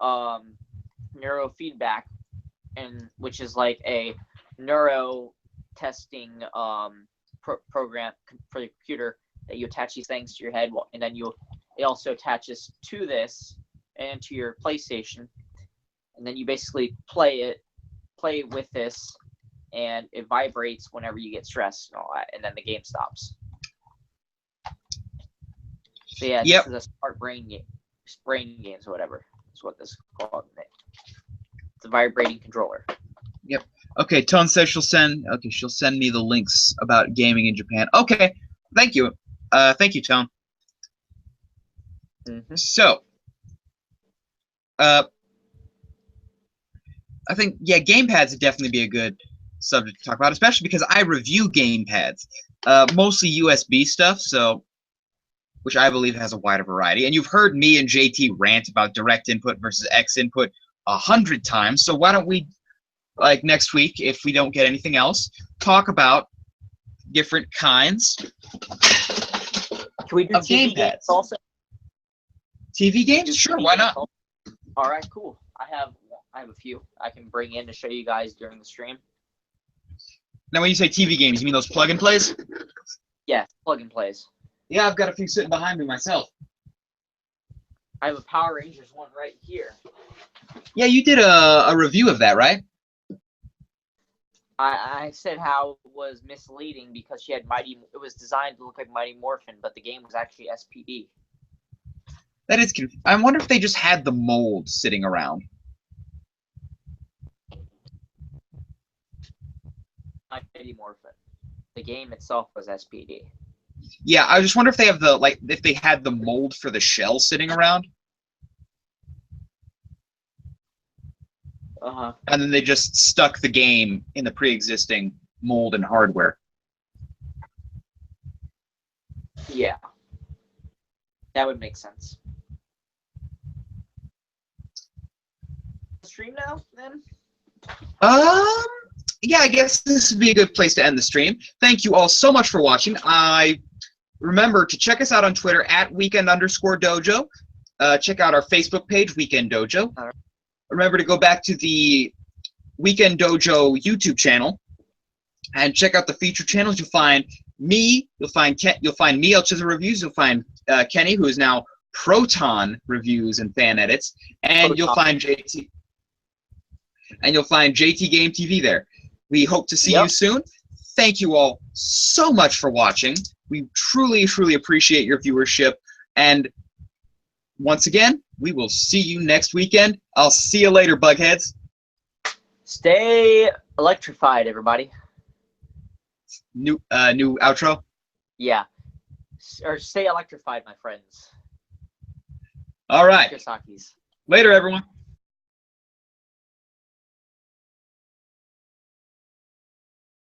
Speaker 3: neurofeedback, which is like a neuro testing program for the computer that you attach these things to your head, and then it also attaches to this and to your PlayStation, and then you basically play with this, and it vibrates whenever you get stressed and all that, and then the game stops. So yeah, This is a smart brain games or whatever. That's what this is called. It's a vibrating controller.
Speaker 1: Yep. Okay, Tone says she'll send me the links about gaming in Japan. Okay, thank you. Thank you, Tone.
Speaker 3: Mm-hmm.
Speaker 1: So, I think, gamepads would definitely be a good subject to talk about, especially because I review gamepads, mostly USB stuff, which I believe has a wider variety. And you've heard me and JT rant about direct input versus X input 100 times, so why don't we, like next week, if we don't get anything else, talk about different kinds
Speaker 3: Can we do TV games also?
Speaker 1: TV games? Sure, why not?
Speaker 3: All right, cool. I have a few I can bring in to show you guys during the stream.
Speaker 1: Now, when you say TV games, you mean those plug and plays?
Speaker 3: Yeah, plug and plays.
Speaker 1: Yeah, I've got a few sitting behind me myself.
Speaker 3: I have a Power Rangers one right here.
Speaker 1: Yeah, you did a review of that, right?
Speaker 3: I said how it was misleading because she had it was designed to look like Mighty Morphin, but the game was actually SPD.
Speaker 1: That is confusing. I wonder if they just had the mold sitting around.
Speaker 3: Mighty Morphin. The game itself was SPD.
Speaker 1: Yeah, I just wonder if they have if they had the mold for the shell sitting around.
Speaker 3: Uh-huh.
Speaker 1: And then they just stuck the game in the pre-existing mold and hardware.
Speaker 3: Yeah. That would make sense.
Speaker 2: stream now, then?
Speaker 1: Yeah, I guess this would be a good place to end the stream. Thank you all so much for watching. Remember to check us out on Twitter at weekend_dojo. Check out our Facebook page, Weekend Dojo.
Speaker 3: All right.
Speaker 1: Remember to go back to the Weekend Dojo YouTube channel and check out the feature channels. You'll find me. You'll find me, El Chisel Reviews. You'll find Kenny, who is now Proton Reviews and Fan Edits, and you'll find JT. And you'll find JT Game TV there. We hope to see you soon. Thank you all so much for watching. We truly, truly appreciate your viewership. And once again, we will see you next weekend. I'll see you later, Bugheads.
Speaker 3: Stay electrified, everybody.
Speaker 1: New outro.
Speaker 3: Yeah. Or stay electrified, my friends.
Speaker 1: All right.
Speaker 3: Kiyosaki's.
Speaker 1: Later, everyone.